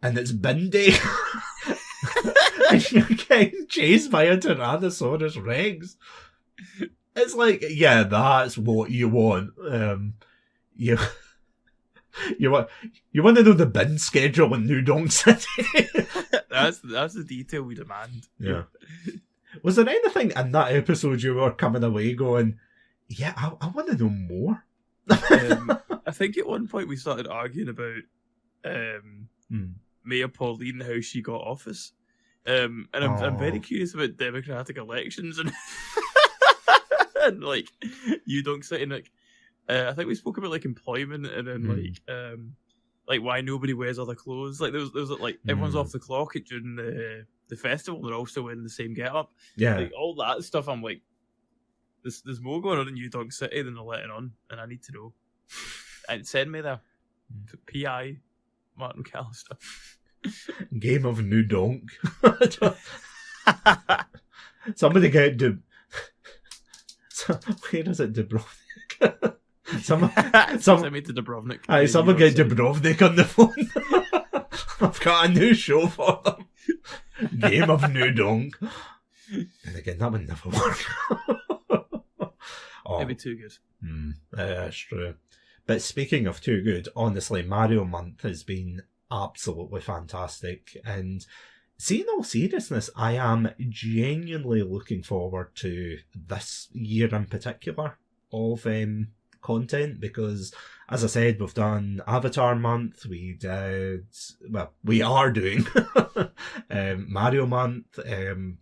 and it's bin day and you're getting chased by a Tyrannosaurus Rex. It's like, yeah, that's what you want. You want to know the bin schedule in New Donk City. That's the detail we demand. Yeah. Was there anything in that episode you were coming away going, yeah, I want to know more? I think at one point we started arguing about Mayor Pauline, how she got office. And I'm very curious about democratic elections and, and like, you don't sit in, like, I think we spoke about, like, employment and then, like why nobody wears other clothes. Like, there was like, everyone's off the clock during the festival, they're all still wearing the same get-up. Yeah. Like, all that stuff, I'm like, there's more going on in New Donk City than they're letting on, and I need to know. And send me there. P.I. Martin MacAlistair. Game of New Donk. Somebody get where is it? Dubrovnik? Send me to Dubrovnik. Aye, someone get Dubrovnik on the phone. I've got a new show for them. Game of New Donk. And again, that would never work. Maybe too good. That's true. But speaking of too good, honestly, Mario Month has been absolutely fantastic. And see, in all seriousness, I am genuinely looking forward to this year in particular of content, because, as I said, we've done Avatar Month, we are doing Mario Month, in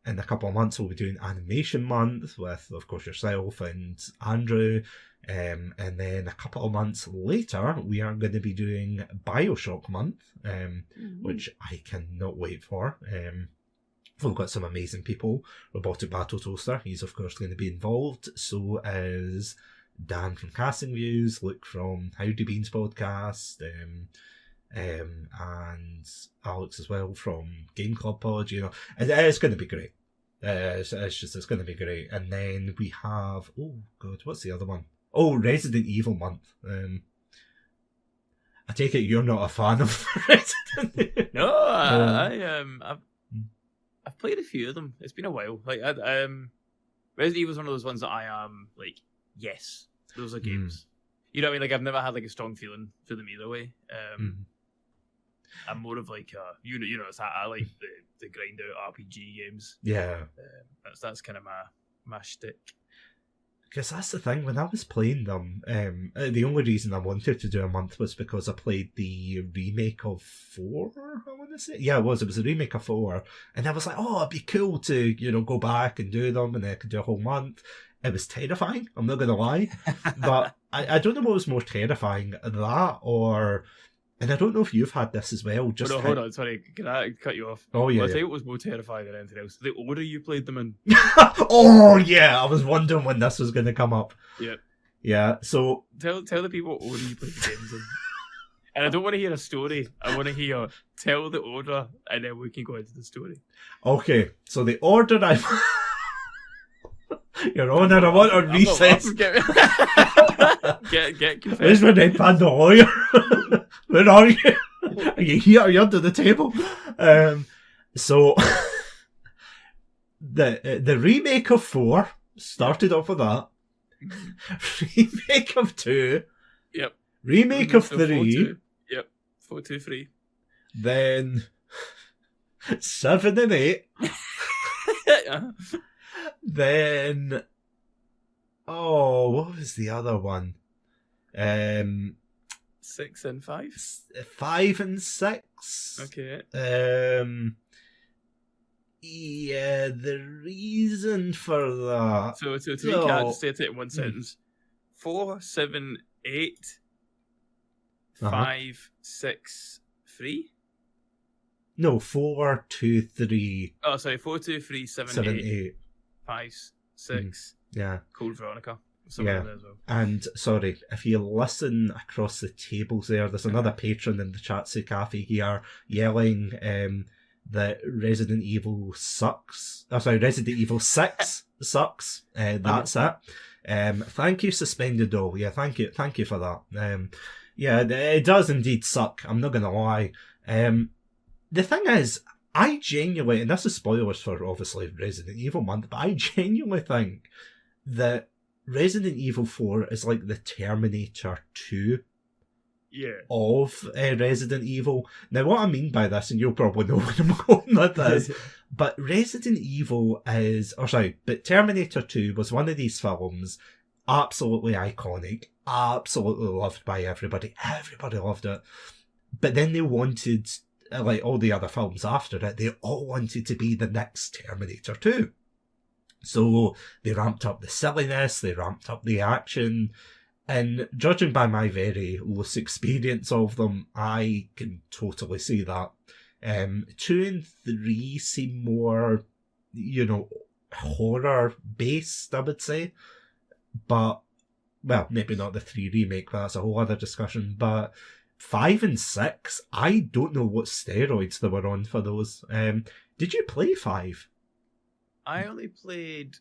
a couple of months we'll be doing Animation Month with, of course, yourself and Andrew, and then a couple of months later we are going to be doing Bioshock Month, which I cannot wait for. We've got some amazing people. Robotic Battle Toaster, he's of course going to be involved, so is Dan from Casting Views, Luke from Howdy Beans podcast, and Alex as well from Game Club Pod. It's going to be great. It's going to be great. And then we have, what's the other one? Resident Evil Month. I take it you're not a fan of Resident Evil. No, I've played a few of them. It's been a while. Like, Resident Evil is one of those ones that I am like, yes, those are games. You know what I mean? Like, I've never had like a strong feeling for them either way. I'm more of like, it's I like the grind out RPG games. Yeah, that's kind of my shtick. Because that's the thing, when I was playing them, the only reason I wanted to do a month was because I played the remake of 4, I want to say. Yeah, it was a remake of 4. And I was like, oh, it'd be cool to, go back and do them, and then I could do a whole month. It was terrifying, I'm not going to lie. But I don't know what was more terrifying, that or... And I don't know if you've had this as well. Just hold on, sorry, can I cut you off? Oh, yeah. Well, I think it was more terrifying than anything else. The order you played them in. Oh, yeah, I was wondering when this was going to come up. Yep. Yeah, so... Tell the people what order you played the games in. And I don't want to hear a story. I want to hear, tell the order, and then we can go into the story. Okay, so the order I... Your Honour, I want on recess. Get confessed. Where's my name, Pandalorian? Where are you? Are you here? Are you under the table? So the remake of 4 started off with that. Remake of 2. Yep. Remake of 3. Yep. 4, 2, 3. Then 7 and 8. Then what was the other one? 6 and 5. 5 and 6. Okay. Yeah, the reason for that. So to recap, just state it in one sentence. 4, 7, 8, 5, 6, 3. No, 4, 2, 3. Oh, sorry, 4, 2, 3, 7, 8. 5, 6. Yeah. Called Veronica. Yeah. There as well. And sorry, if you listen across the tables there's another patron in the Chatsu Cafe here yelling that Resident Evil sucks. Oh, sorry, Resident Evil 6 sucks. That's it. Thank you, Suspended Doll. Yeah, thank you for that. Yeah, it does indeed suck. I'm not gonna lie. The thing is, I genuinely, and this is spoilers for obviously Resident Evil month, but I genuinely think that Resident Evil 4 is like the Terminator 2 of Resident Evil. Now, what I mean by this, and you'll probably know where I'm going with this, but Terminator 2 was one of these films, absolutely iconic, absolutely loved by everybody. Everybody loved it. But then they wanted, like all the other films after it, they all wanted to be the next Terminator 2. So they ramped up the silliness, they ramped up the action, and judging by my very loose experience of them, I can totally see that. 2 and 3 seem more, horror-based, I would say. But, well, maybe not the 3 remake, but that's a whole other discussion. But 5 and 6, I don't know what steroids they were on for those. Did you play 5? I only played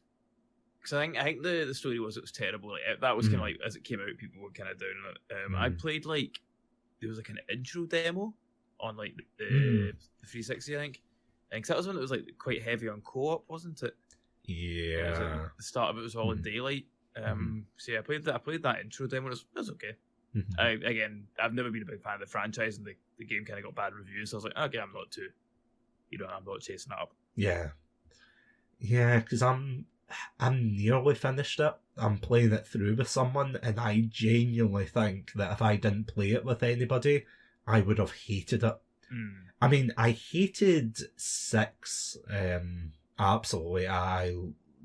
because I think the story was it was terrible. Like, that was kind of like as it came out, people were kind of down on it. I played there was like an intro demo on like the 360, I think. And because that was one that was like quite heavy on co-op, wasn't it? Yeah. The start of it was all in daylight. So yeah, I played that intro demo. It was okay. I've never been a big fan of the franchise, and the game kind of got bad reviews. So I was like, okay, I'm not chasing it up. Yeah. Yeah, because I'm nearly finished it. I'm playing it through with someone, and I genuinely think that if I didn't play it with anybody, I would have hated it. I mean, I hated 6. Absolutely, I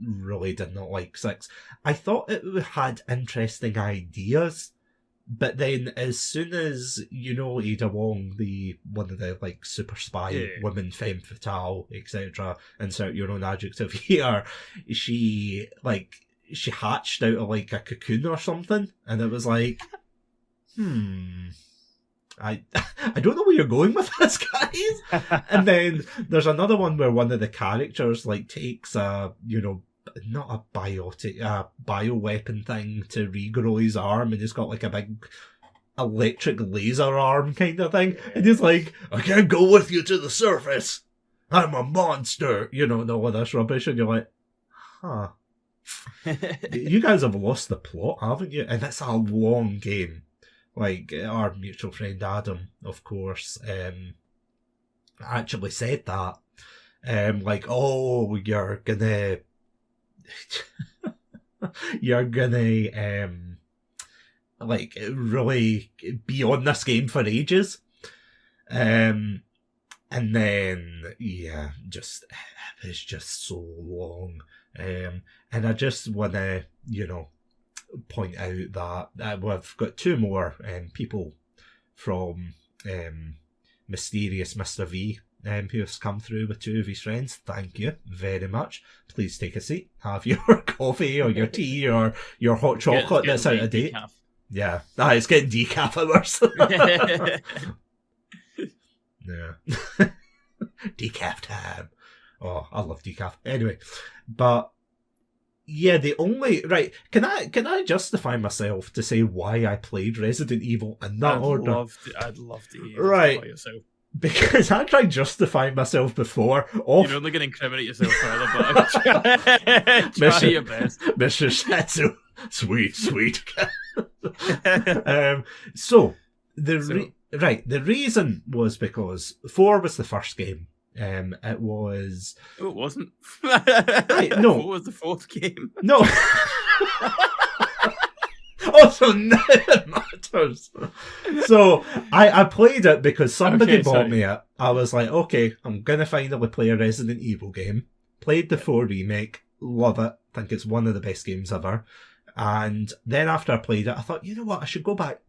really did not like 6. I thought it had interesting ideas, but then as soon as, Ada Wong, one of the, super spy women, femme fatale, etc., insert your own adjective here, she hatched out of, a cocoon or something, and it was like, I don't know where you're going with this, guys. And then there's another one where one of the characters, takes a, not a bioweapon thing to regrow his arm, and he's got a big electric laser arm kind of thing, and he's like, I can't go with you to the surface, I'm a monster, and all of this rubbish, and you're like, huh. You guys have lost the plot, haven't you? And it's a long game. Our mutual friend Adam, of course, actually said that, oh, you're gonna you're gonna like really be on this game for ages. And then it's just so long. And I just wanna, point out that we've got two more people from Mysterious Mr. V who has come through with two of his friends. Thank you very much. Please take a seat, have your coffee or your tea or your hot chocolate that's out of date. Decaf. Yeah, it's getting decaf hours. Yeah. Decaf time. Oh, I love decaf. Anyway, but yeah, can I justify myself to say why I played Resident Evil in that order? I'd love to hear right. Yourself. Because I tried justifying myself before. You're only going to incriminate yourself further, but try your best. Mr. Satsu. Sweet. So, the reason was because 4 was the first game. It was... Oh, it wasn't? Right, no. What was the 4th game? No. Oh, so now it matters. So I played it because somebody bought me it. I was like, okay, I'm going to finally play a Resident Evil game. Played the 4 remake. Love it. Think it's one of the best games ever. And then after I played it, I thought, you know what? I should go back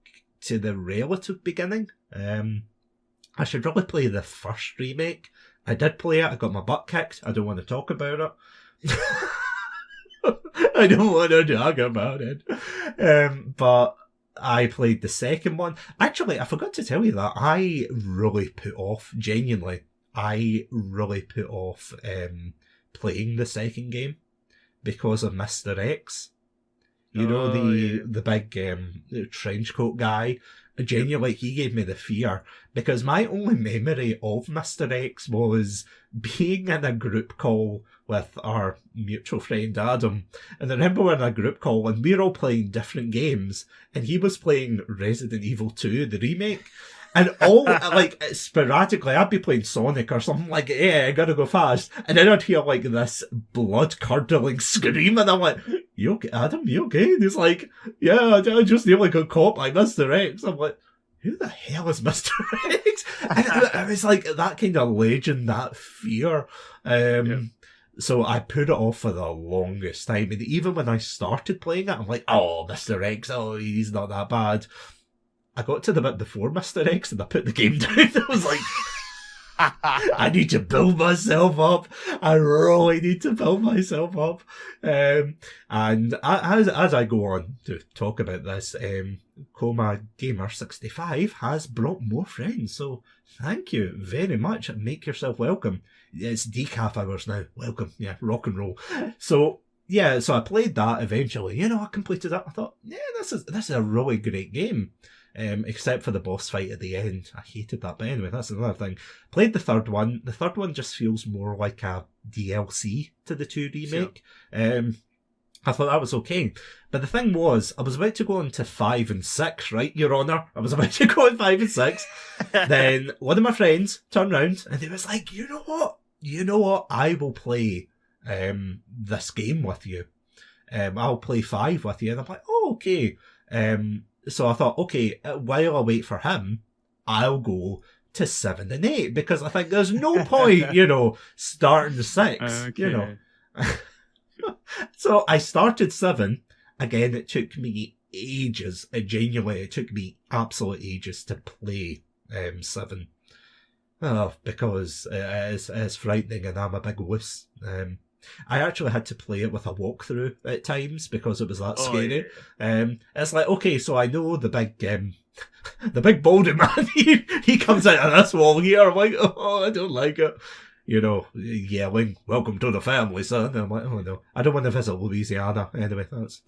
to the relative beginning. I should really play the first remake. I did play it. I got my butt kicked. I don't want to talk about it. I don't want to talk about it. But I played the second one. Actually, I forgot to tell you that I really put off, genuinely, playing the second game because of Mr. X. The big trench coat guy. Genuinely, he gave me the fear because my only memory of Mr. X was being in a group call with our mutual friend Adam. And I remember we're in a group call and we were all playing different games and he was playing Resident Evil 2, the remake. And all, sporadically, I'd be playing Sonic or something like, I gotta go fast. And then I'd hear, this blood-curdling scream, and I'm like, you okay, Adam, you okay? And he's like, yeah, I just nearly got caught by Mr. X. I'm like, who the hell is Mr. X? And I was like, that kind of legend, that fear. So I put it off for the longest time. And even when I started playing it, I'm like, oh, Mr. X, he's not that bad. I got to the bit before Mr. X and I put the game down. I was like, I need to build myself up. I really need to build myself up. And as I go on to talk about this, Coma Gamer 65 has brought more friends. So thank you very much. Make yourself welcome. It's decaf hours now. Welcome. Yeah, rock and roll. So I played that eventually. I completed it. I thought, this is a really great game. Except for the boss fight at the end. I hated that, but anyway, that's another thing. Played the third one. The third one just feels more like a DLC to the 2 remake. Sure. I thought that was okay. But the thing was, I was about to go on to 5 and 6, right, Your Honour? I was about to go on 5 and 6. Then one of my friends turned round and he was like, you know what? I will play this game with you. I'll play 5 with you. And I'm like, oh, okay. So I thought, okay, while I wait for him, I'll go to 7 and 8 because I think there's no point, starting 6, okay. So I started 7. Again, it took me ages. It took me absolute ages to play 7. Because it's frightening and I'm a big wuss. I actually had to play it with a walkthrough at times because it was that scary. Yeah. It's like, okay, so I know the big baldy man, he comes out of this wall here. I'm like, oh, I don't like it. Yelling, welcome to the family, son. And I'm like, oh no, I don't want to visit Louisiana. Anyway, that's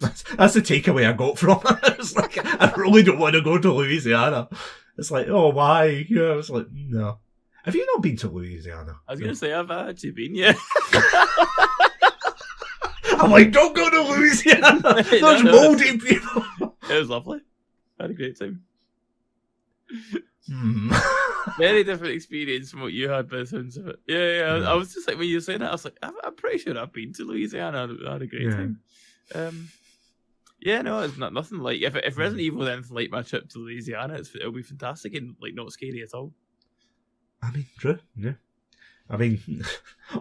the takeaway I got from it. It's like, I really don't want to go to Louisiana. It's like, oh, why? It's like, no. Have you not been to Louisiana? I was going to say, I've actually been, yeah. I'm like, don't go to Louisiana. There's moldy people. It was lovely. I had a great time. Very different experience from what you had by the sounds of it. Yeah. I was just like, when you were saying that, I was like, I'm pretty sure I've been to Louisiana. I had a great time. Yeah, no, it's nothing like if Resident Evil is anything like my trip to Louisiana, it'll be fantastic and like not scary at all. I mean, true, yeah. I mean,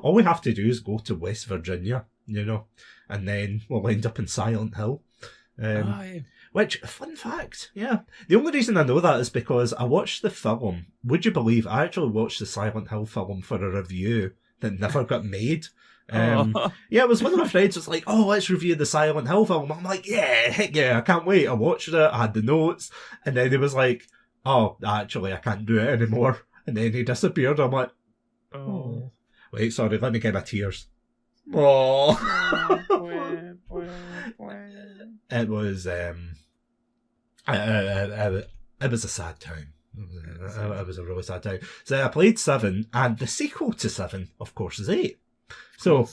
all we have to do is go to West Virginia, and then we'll end up in Silent Hill. Yeah. Which, fun fact, yeah. The only reason I know that is because I watched the film. Would you believe I actually watched the Silent Hill film for a review that never got made? Yeah, it was one of my friends was like, oh, let's review the Silent Hill film. I'm like, yeah, heck yeah, I can't wait. I watched it, I had the notes, and then he was like, oh, actually, I can't do it anymore. And then he disappeared. I'm like, oh. Wait, sorry, let me get my tears. Oh. It was, it was a sad time. It was a really sad time. So I played 7, and the sequel to 7, of course, is 8. So,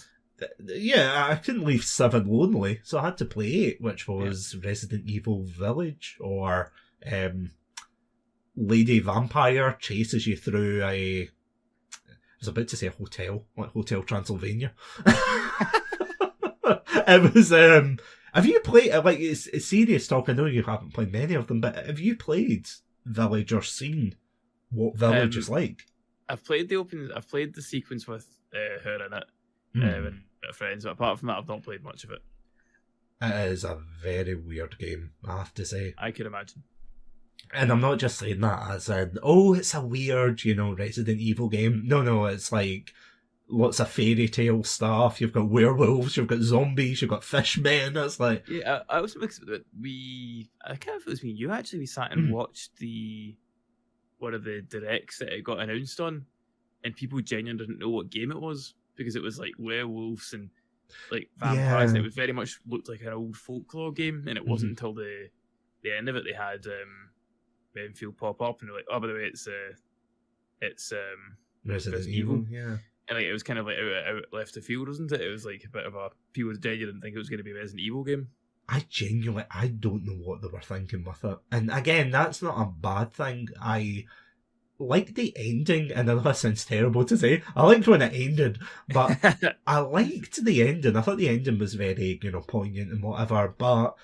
yeah, I couldn't leave 7 lonely, so I had to play 8, which was Resident Evil Village, or Lady Vampire chases you through I was about to say a hotel, like Hotel Transylvania. It was, have you played, like, it's serious talk, I know you haven't played many of them, but have you played Village or seen what Village is like? I've played the sequence with her in it, and friends, but apart from that, I've not played much of it. It is a very weird game, I have to say. I can imagine. And I'm not just saying that as in, oh, it's a weird, Resident Evil game. No, it's like lots of fairy tale stuff. You've got werewolves, you've got zombies, you've got fishmen. It's like... Yeah, I was mixed with it. I can't know if it was me. You actually we sat and watched one of the directs that it got announced on, and people genuinely didn't know what game it was because it was like werewolves and like vampires. And it was very much looked like an old folklore game, and it wasn't until the end of it they had Renfield pop up and they're like, oh, by the way, it's Resident Evil, yeah. And like it was kind of like out left of field, wasn't it? It was like a bit of a people genuinely didn't think it was going to be a Resident Evil game. I don't know what they were thinking with it. And again, that's not a bad thing. I liked the ending, and I know that sounds terrible to say. I liked when it ended, but I liked the ending. I thought the ending was very, poignant and whatever, but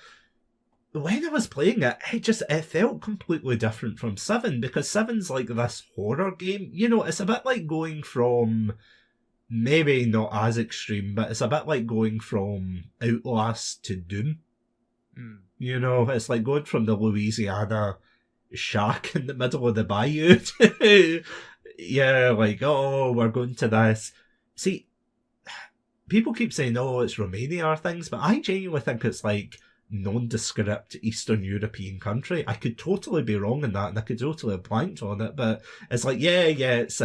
when I was playing it, it felt completely different from 7, because 7's like this horror game. It's a bit like going from, maybe not as extreme, but it's a bit like going from Outlast to Doom. It's like going from the Louisiana shack in the middle of the bayou to, like, oh, we're going to this. See, people keep saying, oh, it's Romania or things, but I genuinely think it's like nondescript Eastern European country. I could totally be wrong in that, and I could totally have blanked on it, but it's like, it's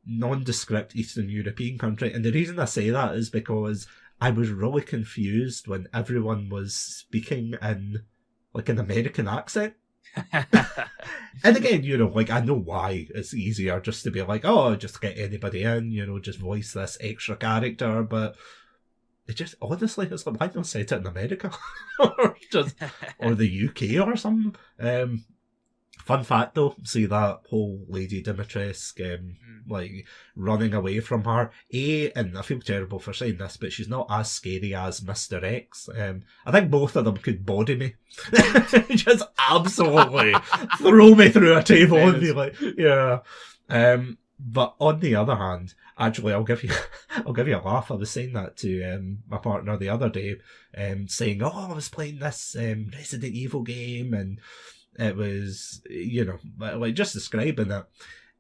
nondescript Eastern European country. And the reason I say that is because I was really confused when everyone was speaking in like an American accent. And again, like, I know why it's easier just to be like, oh, just get anybody in, just voice this extra character, but it just, honestly, it's like, why not set it in America? or the UK or something. Fun fact though, see that whole Lady Dimitrescu, like, running away from her. And I feel terrible for saying this, but she's not as scary as Mr. X. I think both of them could body me. Just absolutely throw me through a table and be like, yeah. But on the other hand, actually, I'll give you a laugh. I was saying that to my partner the other day, saying, oh, I was playing this Resident Evil game, and it was, like, just describing it.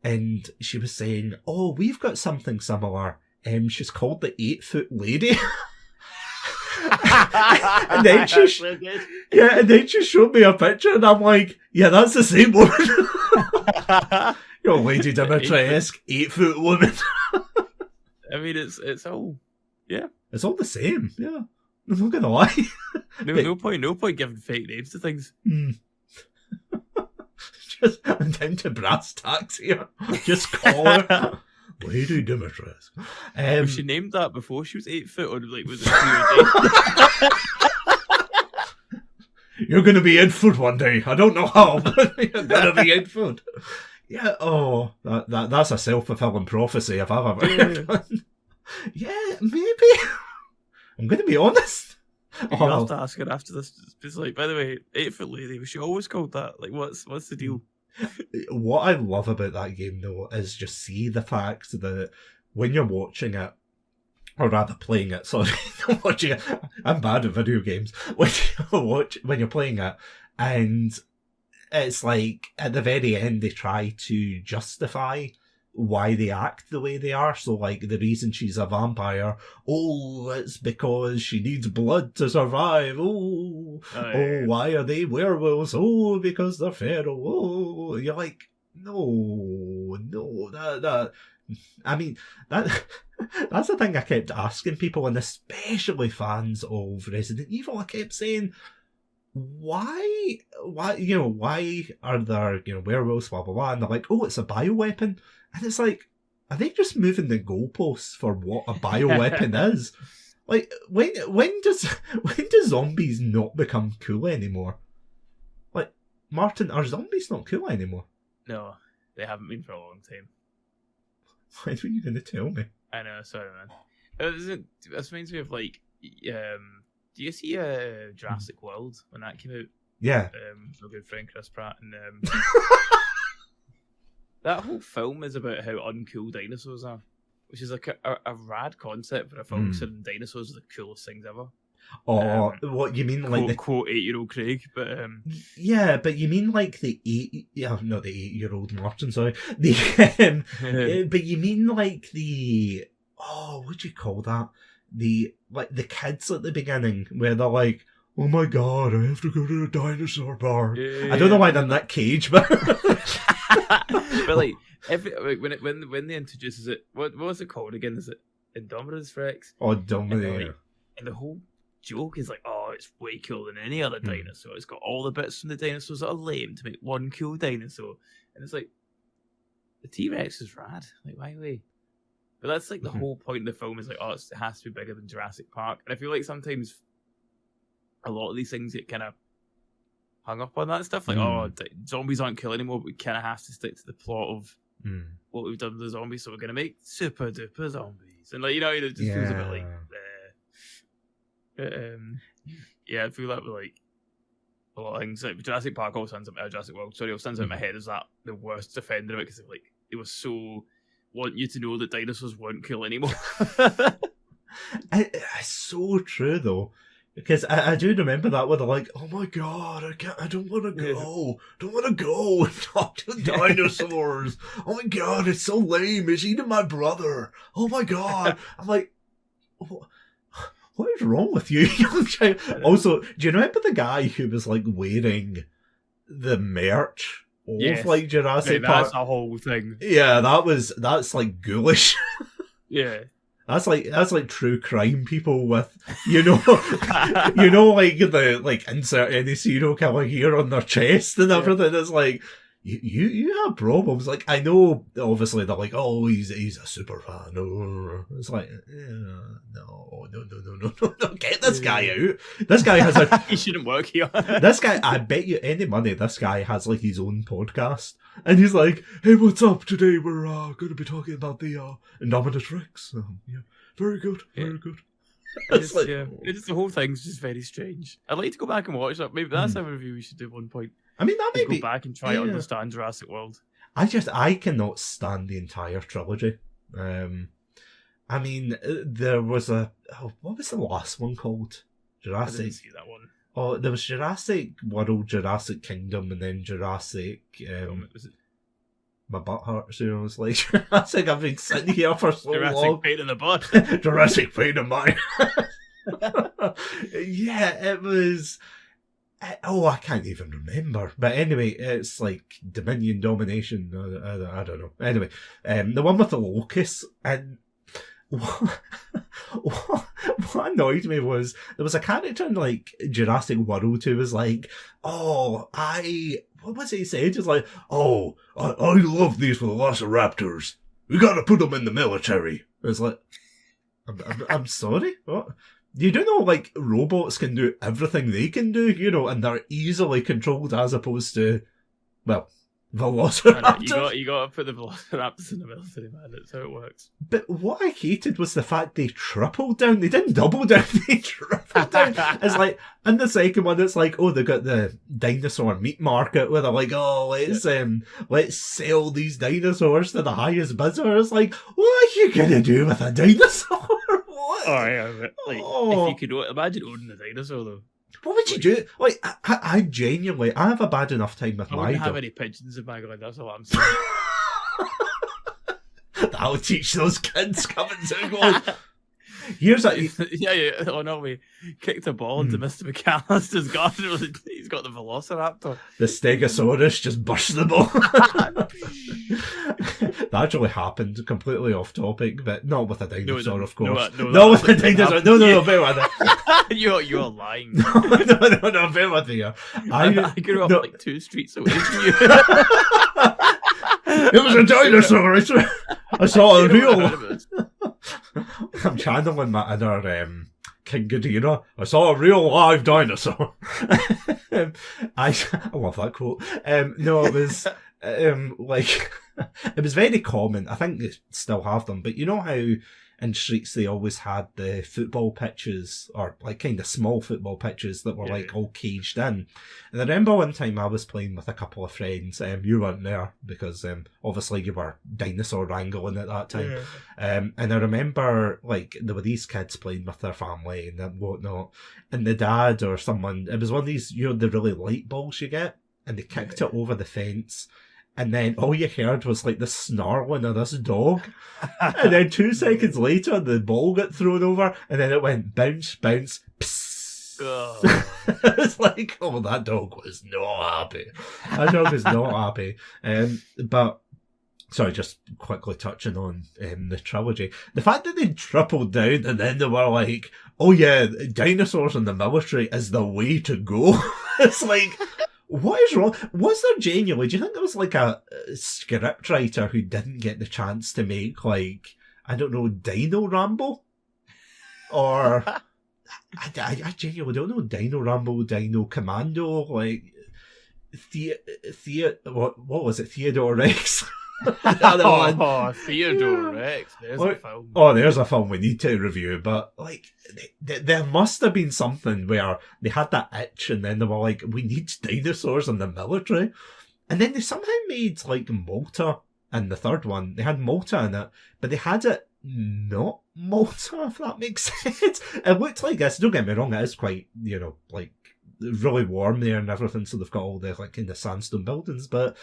And she was saying, oh, we've got something similar. She's called the 8-foot lady. and then she showed me a picture, and I'm like, yeah, that's the same one. Lady Dimitrescu, 8-foot woman. I mean, it's all, yeah. It's all the same, yeah. I'm not gonna lie. No point giving fake names to things. I'm down to brass tacks here. Just call her Lady Dimitrescu. Was she named that before she was 8 foot, or like was it? You're gonna be 8 foot one day. I don't know how, but you're gonna be 8 foot. Yeah. Oh, that's a self-fulfilling prophecy if I've ever heard one. Yeah, maybe. I'm gonna be honest. You have to ask her after this. It's like, by the way, 8-foot lady, was she always called that? Like, what's the deal? What I love about that game, though, is just see the fact that when you're watching it, or rather playing it, sorry, not watching it, I'm bad at video games, when you're playing it, and it's like, at the very end, they try to justify why they act the way they are. So, like, the reason she's a vampire, it's because she needs blood to survive. Why are they werewolves? Because they're feral. You're like, no, that I mean, that's the thing I kept asking people, and especially fans of Resident Evil. I kept saying, why are there, werewolves, blah, blah, blah, and they're like, it's a bioweapon. And it's like, are they just moving the goalposts for what a bioweapon is? Like, when does zombies not become cool anymore? Like, Martin, are zombies not cool anymore? No, they haven't been for a long time. Why were you going to tell me? I know, sorry, man. This reminds me of, like, do you see Jurassic World when that came out? Yeah. My good friend Chris Pratt, and that whole film is about how uncool dinosaurs are, which is like a rad concept for a film considering dinosaurs are the coolest things ever. What you mean, like quote 8-year-old Craig, but yeah, but you mean like not the 8-year-old Martin, sorry, but you mean like the what do you call that? The kids at the beginning where they're like, oh my god, I have to go to the dinosaur park. Yeah. I don't know why they're in that cage, but but like when they introduces it, what was it called again? Is it Indominus Rex? Indominus. And the whole joke is like, it's way cooler than any other dinosaur. It's got all the bits from the dinosaurs that are lame to make one cool dinosaur. And it's like, the T-Rex is rad. Like, why way? But that's like the whole point of the film is like, it has to be bigger than Jurassic Park. And I feel like sometimes a lot of these things get kind of hung up on that stuff. Like, zombies aren't cool anymore, but we kind of have to stick to the plot of what we've done with the zombies, so we're going to make super duper zombies. And like, it just feels a bit like, I feel that with like a lot of things. Like Jurassic Park always stands out, Jurassic World, sorry, it stands out in my head as that the worst defender of it, because like it was so want you to know that dinosaurs weren't cool anymore. It's so true though, because I do remember that where they're like, oh my god, I don't want to go, and talk to dinosaurs. Oh my god, it's so lame, it's eating my brother. Oh my god. I'm like, what is wrong with you, young child? Also, do you remember the guy who was like wearing the merch of like Jurassic Park? That's a whole thing. Yeah, that's like ghoulish. Yeah. That's like true crime people with, like the like insert any serial killer here on their chest and everything. It's like, you have problems. Like, I know obviously they're like, he's a super fan. It's like, no, get this guy out. This guy has he shouldn't work here. This guy, I bet you any money, this guy has like his own podcast, and he's like, hey, what's up? Today we're going to be talking about the Indominus Rex. Very good. It's the whole thing's just very strange. I'd like to go back and watch that. Maybe that's a review we should do at one point. I mean, that may go back and try to understand Jurassic World. I cannot stand the entire trilogy. I mean, there was what was the last one called? Jurassic. I didn't see that one. Oh, there was Jurassic World, Jurassic Kingdom, and then Jurassic. Was it? My butt hurts. I was like, Jurassic. I've been sitting here for so Jurassic long. Pain in the butt. Jurassic Pain in my. Yeah, it was. I can't even remember. But anyway, it's like Dominion Domination. I don't know. Anyway, the one with the locusts, and what annoyed me was there was a character in like Jurassic World who was like, what was it he said? He was like, I love these velociraptors. We gotta put them in the military. It's like, I'm sorry, what? You do know, like, robots can do everything they can do, and they're easily controlled as opposed to, well, Velociraptors. You got to put the Velociraptors in the military, man. That's how it works. But what I hated was the fact they tripled down. They didn't double down. They tripled down. It's like in the second one, it's like, oh, they got the dinosaur meat market where they're like, oh, let's sell these dinosaurs to the highest bidder. It's like, what are you gonna do with a dinosaur? What? Oh yeah, like if you could imagine owning a dinosaur though. What would you do? Like, I genuinely, I have a bad enough time with I my wouldn't dog. have any pigeons in my garden, that's all I'm saying. That'll teach those kids coming to going. Here's a... yeah. Oh no, we kicked a ball into Mr. MacAlistair's garden. He's got the Velociraptor. The Stegosaurus just burst the ball. That actually happened, completely off topic, but not with a dinosaur, of course. No, with a dinosaur. No, bear with it. You're lying. No, bear with me. I grew up like 2 streets away from you. It was a dinosaur. I saw a real. I'm channeling my inner King Ghidorah. I saw a real live dinosaur. I love that quote. No, it was like it was very common. I think they still have them, but you know how in streets they always had the football pitches, or like kind of small football pitches that were like all caged in. And I remember one time I was playing with a couple of friends. You weren't there because obviously you were dinosaur wrangling at that time. And I remember like there were these kids playing with their family and whatnot, and the dad or someone, it was one of these, you know, the really light balls you get, and they kicked it over the fence. And then all you heard was like the snarling of this dog. And then 2 seconds later, the ball got thrown over, and then it went bounce, bounce, psst. It's like, oh, that dog was not happy. That dog was not happy. But, sorry, just quickly touching on the trilogy. The fact that they tripled down and then they were like, oh yeah, dinosaurs in the military is the way to go. It's like... What is wrong? Was there genuinely, do you think there was like a script writer who didn't get the chance to make like, I don't know, Dino Rambo? Or, I genuinely don't know, Dino Rambo, Dino Commando, like, what was it, Theodore Rex? Theodore Rex. There's a film. Oh, there's a film we need to review. But like, there must have been something where they had that itch, and then they were like, "We need dinosaurs in the military," and then they somehow made like Malta in the third one. They had Malta in it, but they had it not Malta. If that makes sense, it looked like this. Don't get me wrong; it is quite, you know, like really warm there and everything. So they've got all the like kind of sandstone buildings, but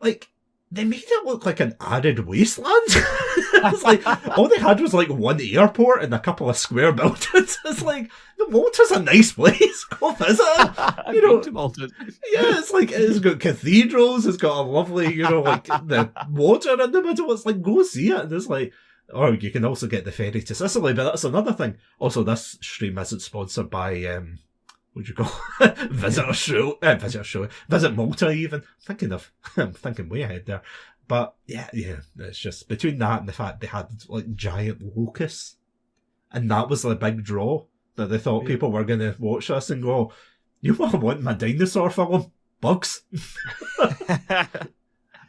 like. They made it look like an arid wasteland. It's like all they had was like one airport and a couple of square buildings. It's like the Malta's a nice place. Go visit it. You know, Malta. Yeah, it's like it's got cathedrals. It's got a lovely, you know, like the water in the middle. It's like go see it. And it's like, or you can also get the ferry to Sicily, but that's another thing. Also, this stream isn't sponsored by what'd you call Visit Malta even. I'm thinking way ahead there. But yeah, it's just between that and the fact they had like giant locusts, and that was the big draw that they thought people were going to watch us and go, you want my dinosaur film? Bugs.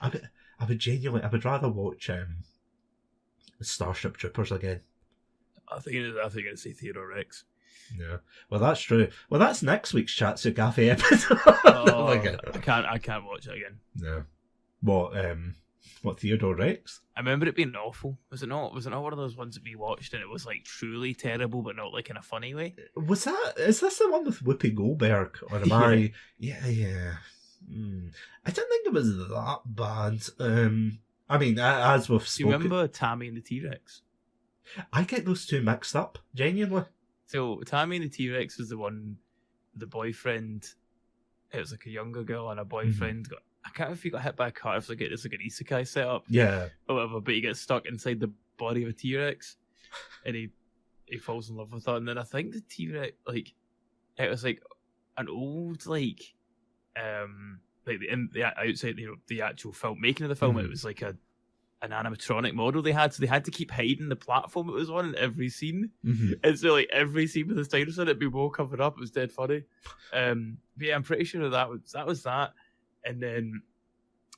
I would rather watch Starship Troopers again. I think I'd say Theodore Rex. Yeah, well, that's true. Well, that's next week's Chatsu Cafe episode. I can't watch it again. No. What Theodore Rex? I remember it being awful. Was it not one of those ones that we watched and it was like truly terrible, but not like in a funny way? Is this the one with Whoopi Goldberg? Or am I? Yeah. I didn't think it was that bad. I mean, as we've spoken. Do you remember Tammy and the T-Rex? I get those two mixed up, genuinely. So Tammy and the T-Rex was the one, the boyfriend. It was like a younger girl and a boyfriend. I can't remember if he got hit by a car. It's like an isekai setup. Yeah. Or whatever, but he gets stuck inside the body of a T-Rex, and he falls in love with her. And then I think the T-Rex, like, it was like an old like the outside, you know, the actual film making of the film. It was like an animatronic model they had, so they had to keep hiding the platform it was on in every scene. And so like every scene with this dinosaur, it'd be well covered up. It was dead funny. But yeah, I'm pretty sure that was that. And then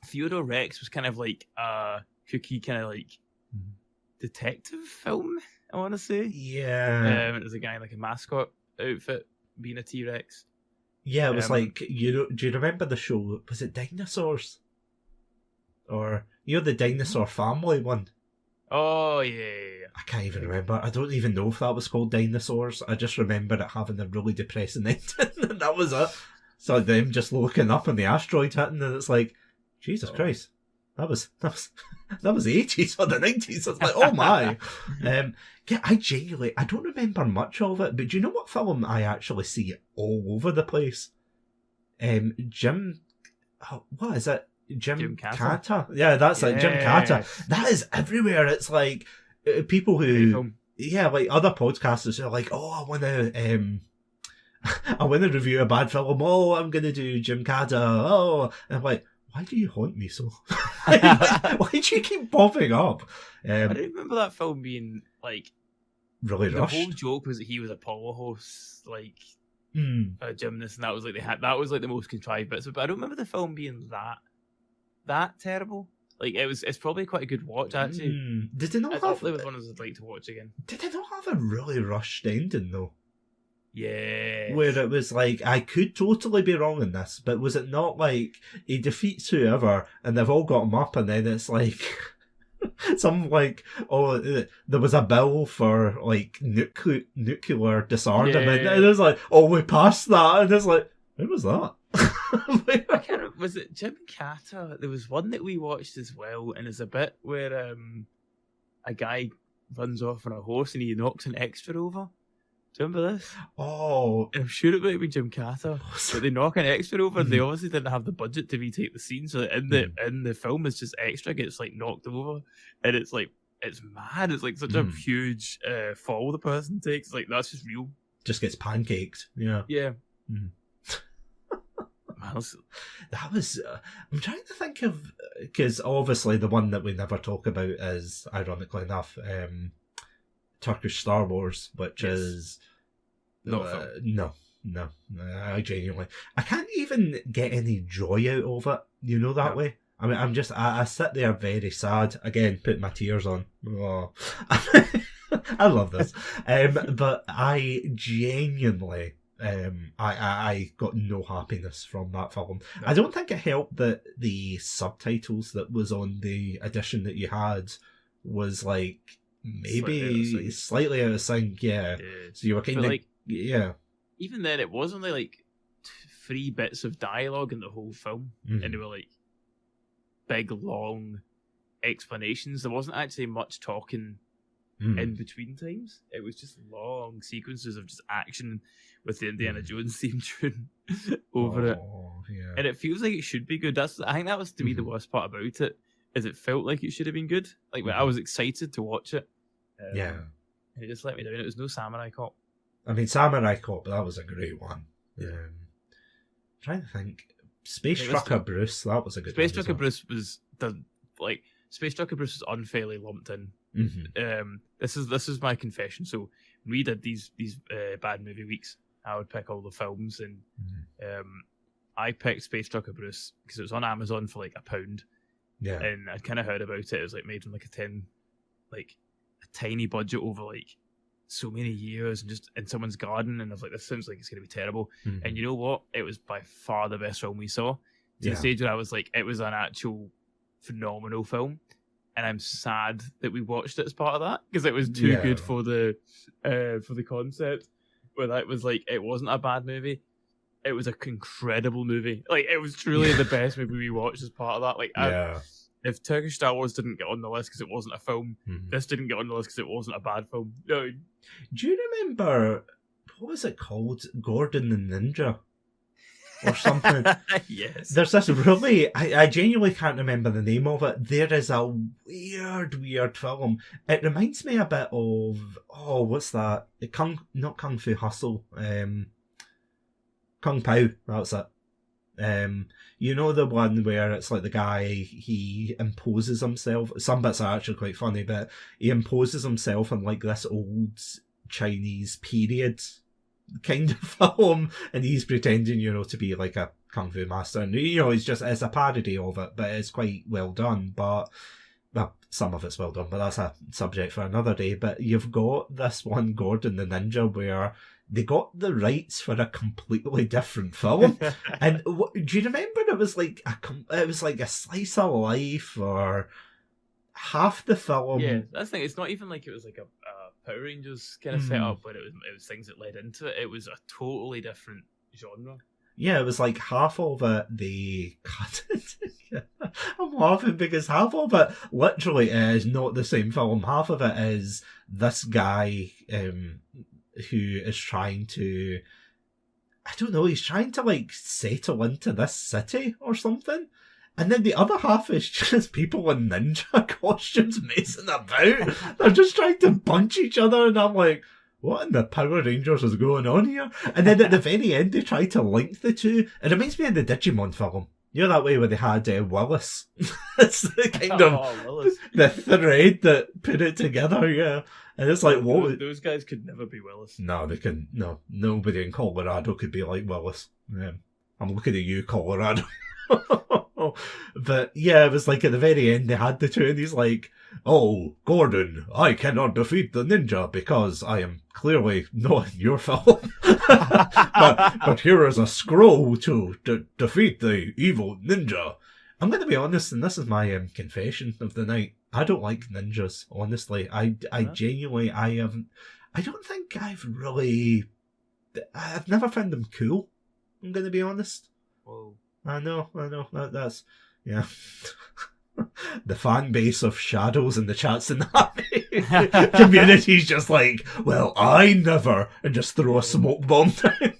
Theodore Rex was kind of like a kooky kind of like detective film, I want to say. Yeah. There's a guy in like a mascot outfit being a T-Rex. Yeah, it was like, do you remember the show, was it Dinosaurs? Or, the Dinosaur Family one? Oh, yeah. I can't even remember. I don't even know if that was called Dinosaurs. I just remember it having a really depressing ending, and that was it. So them just looking up and the asteroid hitting, and it's like, Jesus Christ, that was the 80s or the 90s. It's like, oh my. I don't remember much of it, but do you know what film I actually see all over the place? What is it? Jim Carter. Yeah, that's it. Jim Carter. That is everywhere. It's like people who, like other podcasters are like, oh, I want to review a bad film. Oh, I'm going to do Jim Carter. Oh, and I'm like, why do you haunt me so? Why do you keep popping up? I don't remember that film being like really rushed. The whole joke was that he was a Apollo host, like a gymnast, and that was like that was like the most contrived bits. But I don't remember the film being that terrible. Like it's probably quite a good watch actually. Did it not have? It was one I'd like to watch again. Did it not have a really rushed ending though? Yeah. Where it was like, I could totally be wrong in this, but was it not like he defeats whoever and they've all got him up, and then it's like some like, oh, there was a bill for like nuclear disarmament, and it's like, oh, we passed that, and it's like, when was that? Was it Jim Carter? There was one that we watched as well, and there's a bit where a guy runs off on a horse and he knocks an extra over. Do you remember this? Oh, I'm sure it might be Jim Carter, but they knock an extra over. And they obviously didn't have the budget to retake the scene, so in the film, it's just extra gets like knocked over, and it's like it's mad. It's like such a huge fall the person takes. Like that's just real. Just gets pancaked. Yeah. Yeah. That was. I'm trying to think of, because obviously the one that we never talk about is, ironically enough, Turkish Star Wars, which is no. I genuinely, I can't even get any joy out of it. That way. I mean, I sit there very sad. Again, put my tears on. Oh. I love this, but I genuinely. I got no happiness from that film. No. I don't think it helped that the subtitles that was on the edition that you had was like maybe slightly out of sync. Yeah. So you were kind of like, yeah. Even then, it was only like 3 bits of dialogue in the whole film, and they were like big long explanations. There wasn't actually much talking in between times. It was just long sequences of just action with the Indiana Jones theme tune over it. Yeah. And it feels like it should be good. I think that was to me the worst part about it, is it felt like it should have been good. Like I was excited to watch it. Yeah. And it just let me down. It was no Samurai Cop. I mean, Samurai Cop, that was a great one. Trying to think. Space Trucker Bruce, that was a good one. Space Trucker Bruce was Space Trucker Bruce was unfairly lumped in. This is my confession. So when we did these bad movie weeks, I would pick all the films, and I picked Space Trucker Bruce because it was on Amazon for like £1. Yeah, and I'd kind of heard about it. It was like made from like a tiny budget over like so many years, and just in someone's garden. And I was like, this sounds like it's gonna be terrible. And you know what? It was by far the best film we saw. To the stage where I was like, it was an actual phenomenal film. And I'm sad that we watched it as part of that, because it was too good for the concept. Where that was like, it wasn't a bad movie. It was an incredible movie. Like, it was truly the best movie we watched as part of that. Like, if Turkish Star Wars didn't get on the list because it wasn't a film, this didn't get on the list because it wasn't a bad film. No. Do you remember, what was it called? Gordon the Ninja? Or something. Yes. There's this really, I genuinely can't remember the name of it. There is a weird film. It reminds me a bit of, what's that? Not Kung Fu Hustle. Kung Pao, that's it. You know the one where it's like the guy, he imposes himself. Some bits are actually quite funny, but he imposes himself in like this old Chinese period kind of film, and he's pretending, to be like a Kung Fu Master. And, it's a parody of it, but it's quite well done. But, well, some of it's well done, but that's a subject for another day. But you've got this one, Gordon the Ninja, where they got the rights for a completely different film. And do you remember it was like a slice of life, or half the film? Yeah, that's the thing. It's not even like it was like a Power Rangers kind of setup, where it was things that led into it. It was a totally different genre. Yeah, it was like half of it they cut it. I'm laughing because half of it literally is not the same film. Half of it is this guy who is trying to, I don't know, he's trying to like settle into this city or something. And then the other half is just people in ninja costumes messing about. They're just trying to punch each other, and I'm like, what in the Power Rangers is going on here? And then at the very end, they try to link the two. It reminds me of the Digimon film. You know that way where they had Willis? It's the kind of the thread that put it together, yeah. And it's like, what? Those guys could never be Willis. No, they can. No, nobody in Colorado could be like Willis. Yeah. I'm looking at you, Colorado. But yeah, it was like at the very end they had the two, and he's like, "Oh, Gordon, I cannot defeat the ninja because I am clearly not in your film. but here is a scroll to defeat the evil ninja." I'm going to be honest, and this is my confession of the night. I don't like ninjas, honestly. I genuinely, I don't think I've never found them cool. I'm going to be honest. Whoa. I know. That's, yeah. The fan base of Shadows in the Chatsunami community's just like, well, I never, and just throw a smoke bomb down.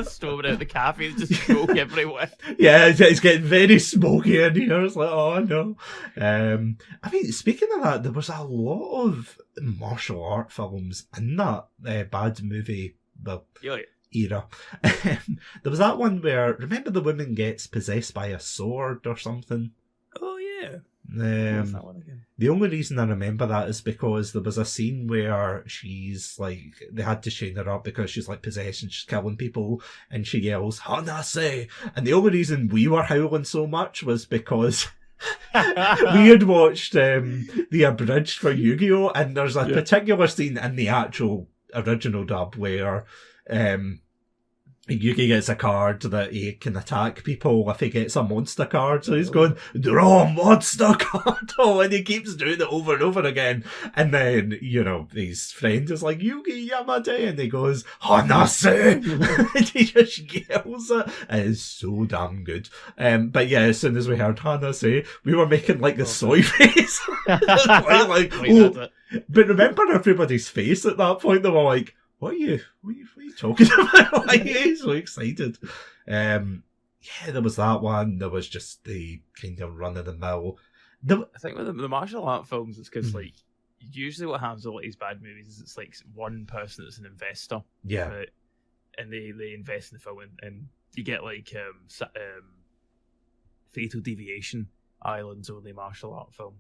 Storming out the cafe, there's just smoke everywhere. Yeah, it's getting very smoky in here. It's like, oh no. I mean, speaking of that, there was a lot of martial art films in that bad movie. Well, era. There was that one where, remember the woman gets possessed by a sword or something? Oh yeah. What's that one again? The only reason I remember that is because there was a scene where she's like, they had to chain her up because she's like possessed and she's killing people, and she yells "Hanase," and the only reason we were howling so much was because we had watched the abridged for Yu-Gi-Oh, and there's a particular scene in the actual original dub where Yugi gets a card that he can attack people if he gets a monster card, so he's going, draw monster card, and he keeps doing it over and over again, and then, his friend is like, Yugi Yamate, and he goes, Hanase, and he just yells it, and it's so damn good. But yeah, as soon as we heard Hanase, we were making like the soy face. Like, oh. But remember everybody's face at that point, they were like, What are you talking about? Why are you so excited? Yeah, there was that one. There was just the kind of run-of-the-mill. I think with the martial art films, it's because, like, usually what happens with all these bad movies is it's, like, one person that's an investor. Yeah. And they invest in the film, and you get, like, Fatal Deviation Islands or the martial art film.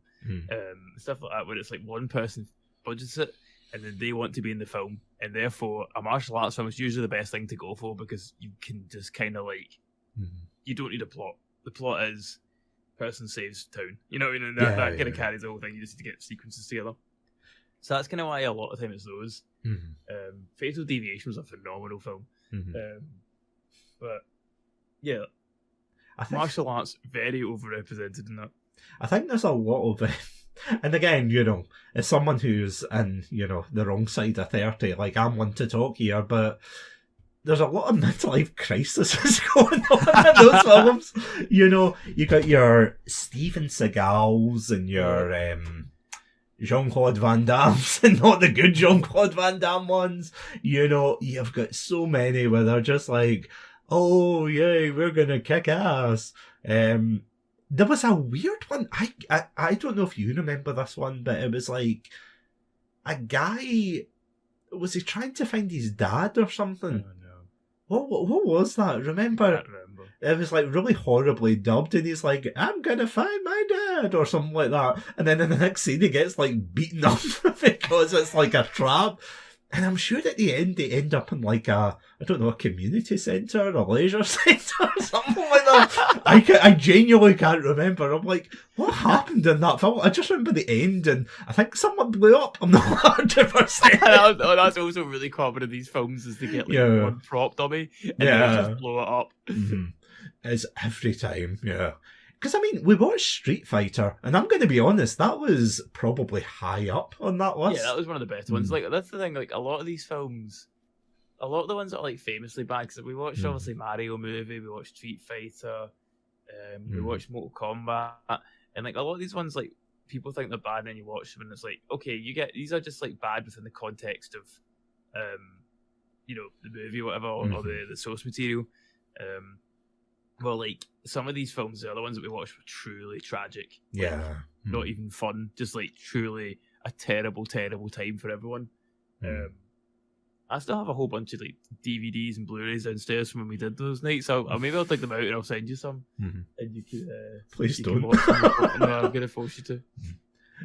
Stuff like that, where it's, like, one person budgets it, and then they want to be in the film, and therefore a martial arts film is usually the best thing to go for because you can just kind of like, you don't need a plot. The plot is person saves town. You know what I mean? And that kind of carries the whole thing. You just need to get sequences together. So that's kind of why a lot of time it's those. Fatal Deviation was a phenomenal film. But yeah, I think martial arts very overrepresented in that. I think there's a lot of and again, as someone who's in, the wrong side of 30, like, I'm one to talk here, but there's a lot of midlife crises going on in those films. You got your Steven Seagals and your Jean-Claude Van Damme's, and not the good Jean-Claude Van Damme ones. You've got so many where they're just like, oh, yay, we're gonna kick ass. There was a weird one. I don't know if you remember this one, but it was like a guy. Was he trying to find his dad or something? Oh, no. What was that? Remember? I can't remember. It was like really horribly dubbed, and he's like, "I'm gonna find my dad" or something like that. And then in the next scene, he gets like beaten up because it's like a trap. And I'm sure at the end they end up in like a community centre, a leisure centre, or something like that. I genuinely can't remember. I'm like, what happened in that film? I just remember the end, and I think someone blew up. I'm not 100%. That's also really common in these films, is they get like one prop dummy and then they just blow it up. Mm-hmm. It's every time, yeah. Because, I mean, we watched Street Fighter, and I'm going to be honest, that was probably high up on that list. Yeah, that was one of the best ones. Like, that's the thing, like, a lot of these films, a lot of the ones that are, like, famously bad, because we watched, obviously, Mario movie, we watched Street Fighter, we watched Mortal Kombat, and, like, a lot of these ones, like, people think they're bad, and then you watch them, and it's like, okay, these are just, like, bad within the context of, you know, the movie, or whatever, or the source material. Well, like, some of these films, the other ones that we watched, were truly tragic. Yeah. Like, not even fun. Just, like, truly a terrible, terrible time for everyone. I still have a whole bunch of, like, DVDs and Blu-rays downstairs from when we did those nights. So maybe I'll take them out and I'll send you some. And you could... Please don't. Watch them. No, I'm going to force you to.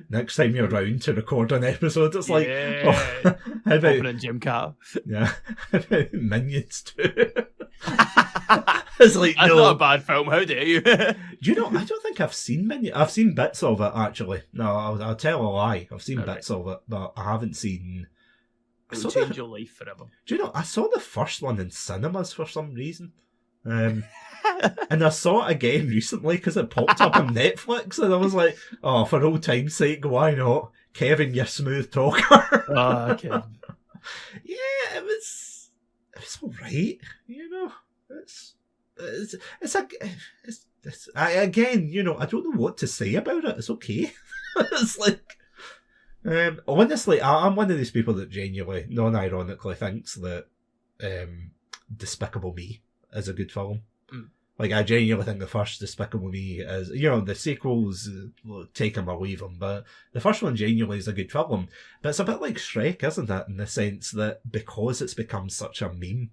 Next time you're around to record an episode, it's like... Oh, how about... Opening Jim Carter. Yeah. How about Minions 2? It's like, that's not a bad film, how dare you? Do you know, I don't think I've seen Minions. I've seen bits of it, actually. No, I'll tell a lie. I've seen bits of it, but I haven't seen... It'll change your life forever. Do you know, I saw the first one in cinemas for some reason. And I saw it again recently because it popped up on Netflix, and I was like, oh, for old time's sake, why not? Kevin, you smooth talker. Kevin. Yeah, it was alright, you know. Again, you know, I don't know what to say about it. It's okay. It's like, honestly, I'm one of these people that genuinely, non-ironically, thinks that Despicable Me is a good film. Like, I genuinely think the first Despicable Me is, you know, the sequels, take them or leave them, but the first one genuinely is a good film. But it's a bit like Shrek, isn't it? In the sense that because it's become such a meme,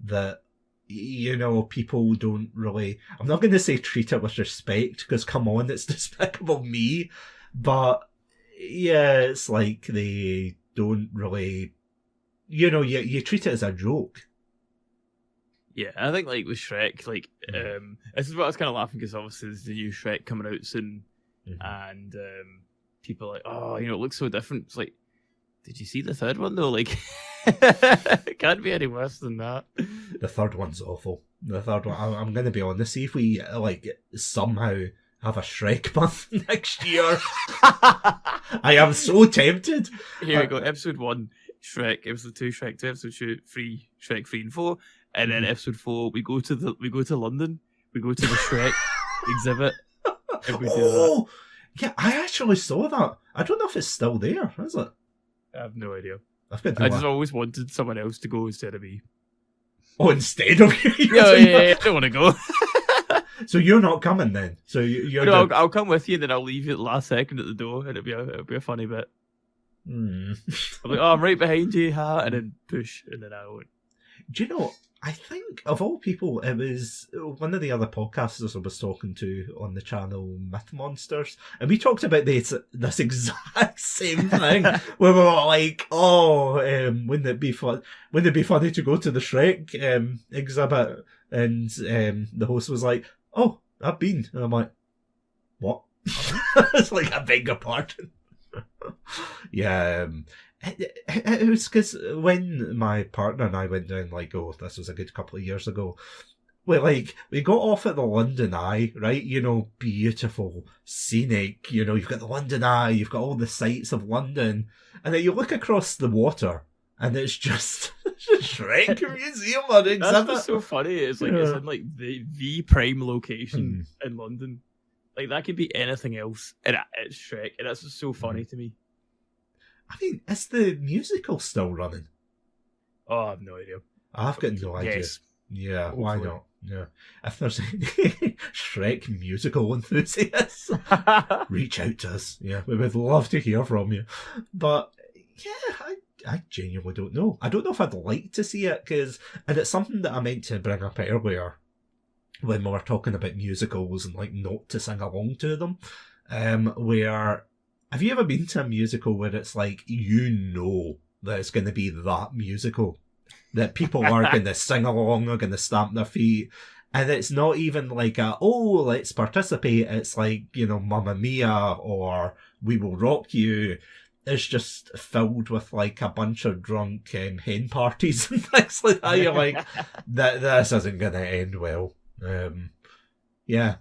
that, you know, people don't really, I'm not going to say treat it with respect, because come on, it's Despicable Me, but yeah, it's like they don't really, you know, you treat it as a joke. Yeah, I think like with Shrek, like this is what I was kind of laughing, because obviously there's the new Shrek coming out soon, and people are like, oh, you know, it looks so different. It's like, did you see the third one though? Like, it can't be any worse than that. The third one's awful. The third one, I'm going to be honest, see if we like somehow have a Shrek month next year. I am so tempted. Here we go, episode 1, Shrek, episode 2, Shrek 2, episode 3, Shrek 3 and 4. And then episode 4, we go to London. We go to the Shrek exhibit. Oh, yeah! I actually saw that. I don't know if it's still there. Is it? I have no idea. I just always wanted someone else to go instead of me. Oh, instead of you? Yeah, I don't want to go. So you're not coming then? So you're? No, I'll come with you, and then I'll leave you at the last second at the door, and it'll be a funny bit. I'm like, oh, I'm right behind you, and then push, and then I won't. Do you know, I think, of all people, it was one of the other podcasters I was talking to on the channel, Myth Monsters, and we talked about this exact same thing, where we were like, oh, wouldn't it be funny to go to the Shrek exhibit? And the host was like, oh, I've been. And I'm like, what? It's like, I beg your pardon. Yeah, it was because when my partner and I went down, like, oh, this was a good couple of years ago, we got off at the London Eye, right? You know, beautiful, scenic, you know, you've got the London Eye, you've got all the sights of London, and then you look across the water, and it's just a Shrek museum or exhibit. That's what's so funny. It's like, it's in like the prime location in London. Like, that could be anything else, and it's Shrek, and that's just so funny to me. I mean, is the musical still running? Oh, I have no idea. I've got no idea. Yes. Yeah, hopefully. Why not? Yeah. If there's any Shrek musical enthusiasts, reach out to us. Yeah, we would love to hear from you. But, yeah, I genuinely don't know. I don't know if I'd like to see it, and it's something that I meant to bring up earlier when we were talking about musicals and, like, not to sing along to them, where... Have you ever been to a musical where it's like, you know that it's going to be that musical. That people are going to sing along, are going to stamp their feet. And it's not even like let's participate. It's like, Mamma Mia or We Will Rock You. It's just filled with like a bunch of drunk hen parties and things like that. You're like, this isn't going to end well. Yeah.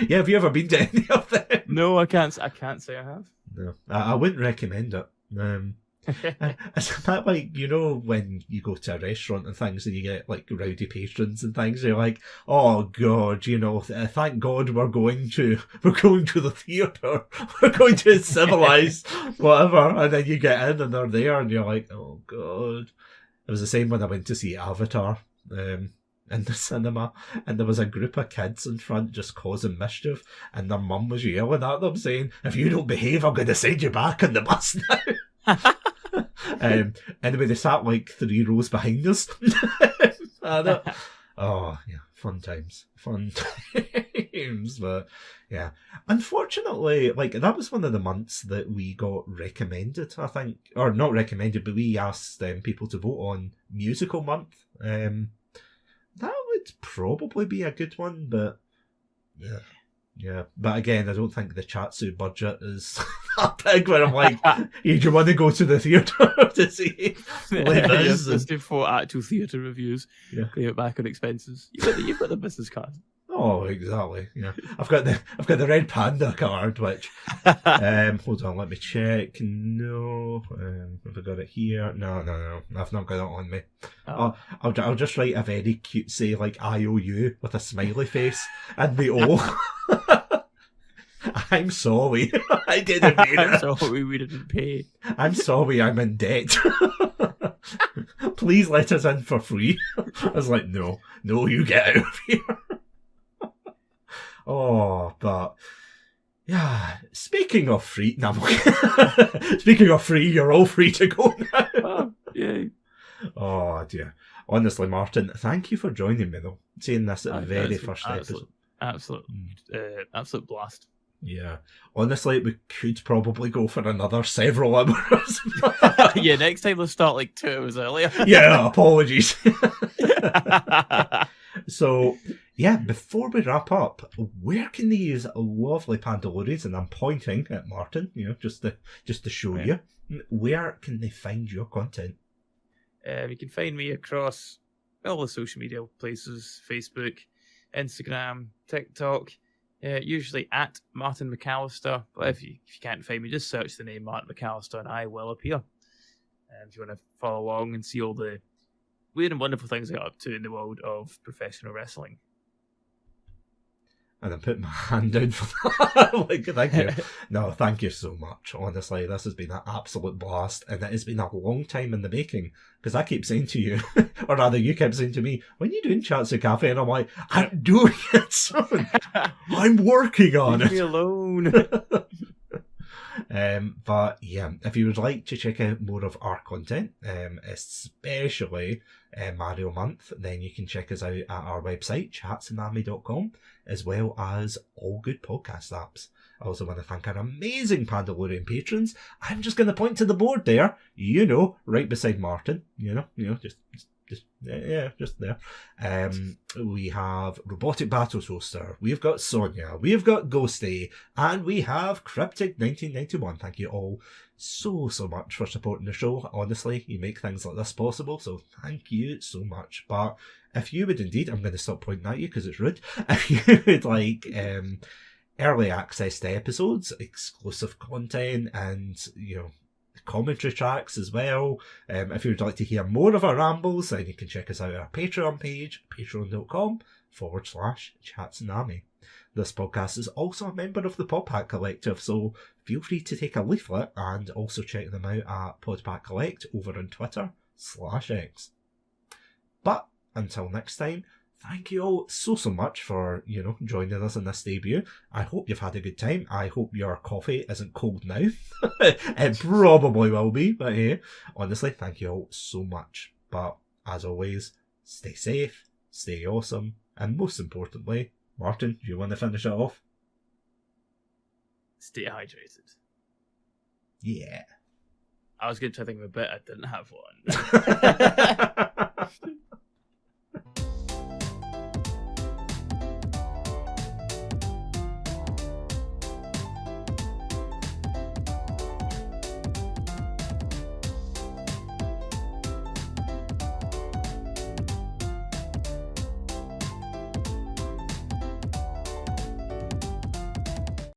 Yeah, have you ever been to any of them? No, I can't say I have. No, I wouldn't recommend it. It's a bit like, when you go to a restaurant and things and you get like rowdy patrons and things, you're like, oh god, thank god we're going to the theatre, we're going to civilise whatever, and then you get in and they're there and you're like, oh god. It was the same when I went to see Avatar in the cinema, and there was a group of kids in front just causing mischief, and their mum was yelling at them saying, if you don't behave, I'm going to send you back on the bus now. Anyway, they sat like 3 rows behind us. Oh yeah, fun times. But yeah, unfortunately, like that was one of the months that we got recommended, I think, or not recommended, but we asked people to vote on musical month. That would probably be a good one, but yeah. But again, I don't think the Chatsu budget is that big where I'm like, do you want to go to the theatre to see Yes, let's do 4 actual theatre reviews. Yeah. Claim it back on expenses. You've got the business card. Oh, exactly. Yeah, I've got the red panda card, which hold on, let me check. No, have I got it here? No, I've not got it on me. Oh. I'll just write a very cute, say like IOU with a smiley face and the O. I'm sorry, I didn't mean it. I'm sorry, we didn't pay. I'm sorry, I'm in debt. Please let us in for free. I was like, no, you get out of here. Oh, but yeah. Speaking of free, speaking of free, you're all free to go now. Oh, yay! Oh dear. Honestly, Martin, thank you for joining me though. Seeing this at the very first episode. Absolute blast. Yeah. Honestly, we could probably go for another several hours. Yeah, next time let's start like 2 hours earlier. Yeah, apologies. So, yeah, before we wrap up, where can these lovely Pandalorians, and I'm pointing at Martin, just to show you, where can they find your content? You can find me across all the social media places, Facebook, Instagram, TikTok, usually at Martin MacAlistair. But if you can't find me, just search the name Martin MacAlistair and I will appear. If you want to follow along and see all the weird and wonderful things I got up to in the world of professional wrestling. And I'm putting my hand down for that. Like, thank you. No, thank you so much. Honestly, this has been an absolute blast, and it has been a long time in the making. Because I keep saying to you, or rather, you kept saying to me, when you doing Chatsu Cafe? And I'm like, I'm doing it, son. I'm working on it. Leave me alone. But yeah, if you would like to check out more of our content, especially Mario Month, then you can check us out at our website, chatsunami.com, as well as all good podcast apps. I also want to thank our amazing Pandalorian patrons. I'm just going to point to the board there, right beside Martin, just there. We have Robotic Battle Toaster, we've got Sonia, we've got Ghostie, and we have Cryptic 1991. Thank you all so much for supporting the show. Honestly, you make things like this possible, so thank you so much. But if you would indeed, I'm going to stop pointing at you because it's rude, if you would like early access to episodes, exclusive content, and commentary tracks as well. If you would like to hear more of our rambles, then you can check us out at our Patreon page, patreon.com/Chatsunami. This podcast is also a member of the Podpack Collective, so feel free to take a leaflet and also check them out at Podpack Collect over on Twitter/X. But until next time, thank you all so much for, joining us in this debut. I hope you've had a good time. I hope your coffee isn't cold now. It probably will be, but hey, honestly, thank you all so much. But as always, stay safe, stay awesome, and most importantly, Martin, do you want to finish it off? Stay hydrated. Yeah. I was going to try to think of a bit. I didn't have one.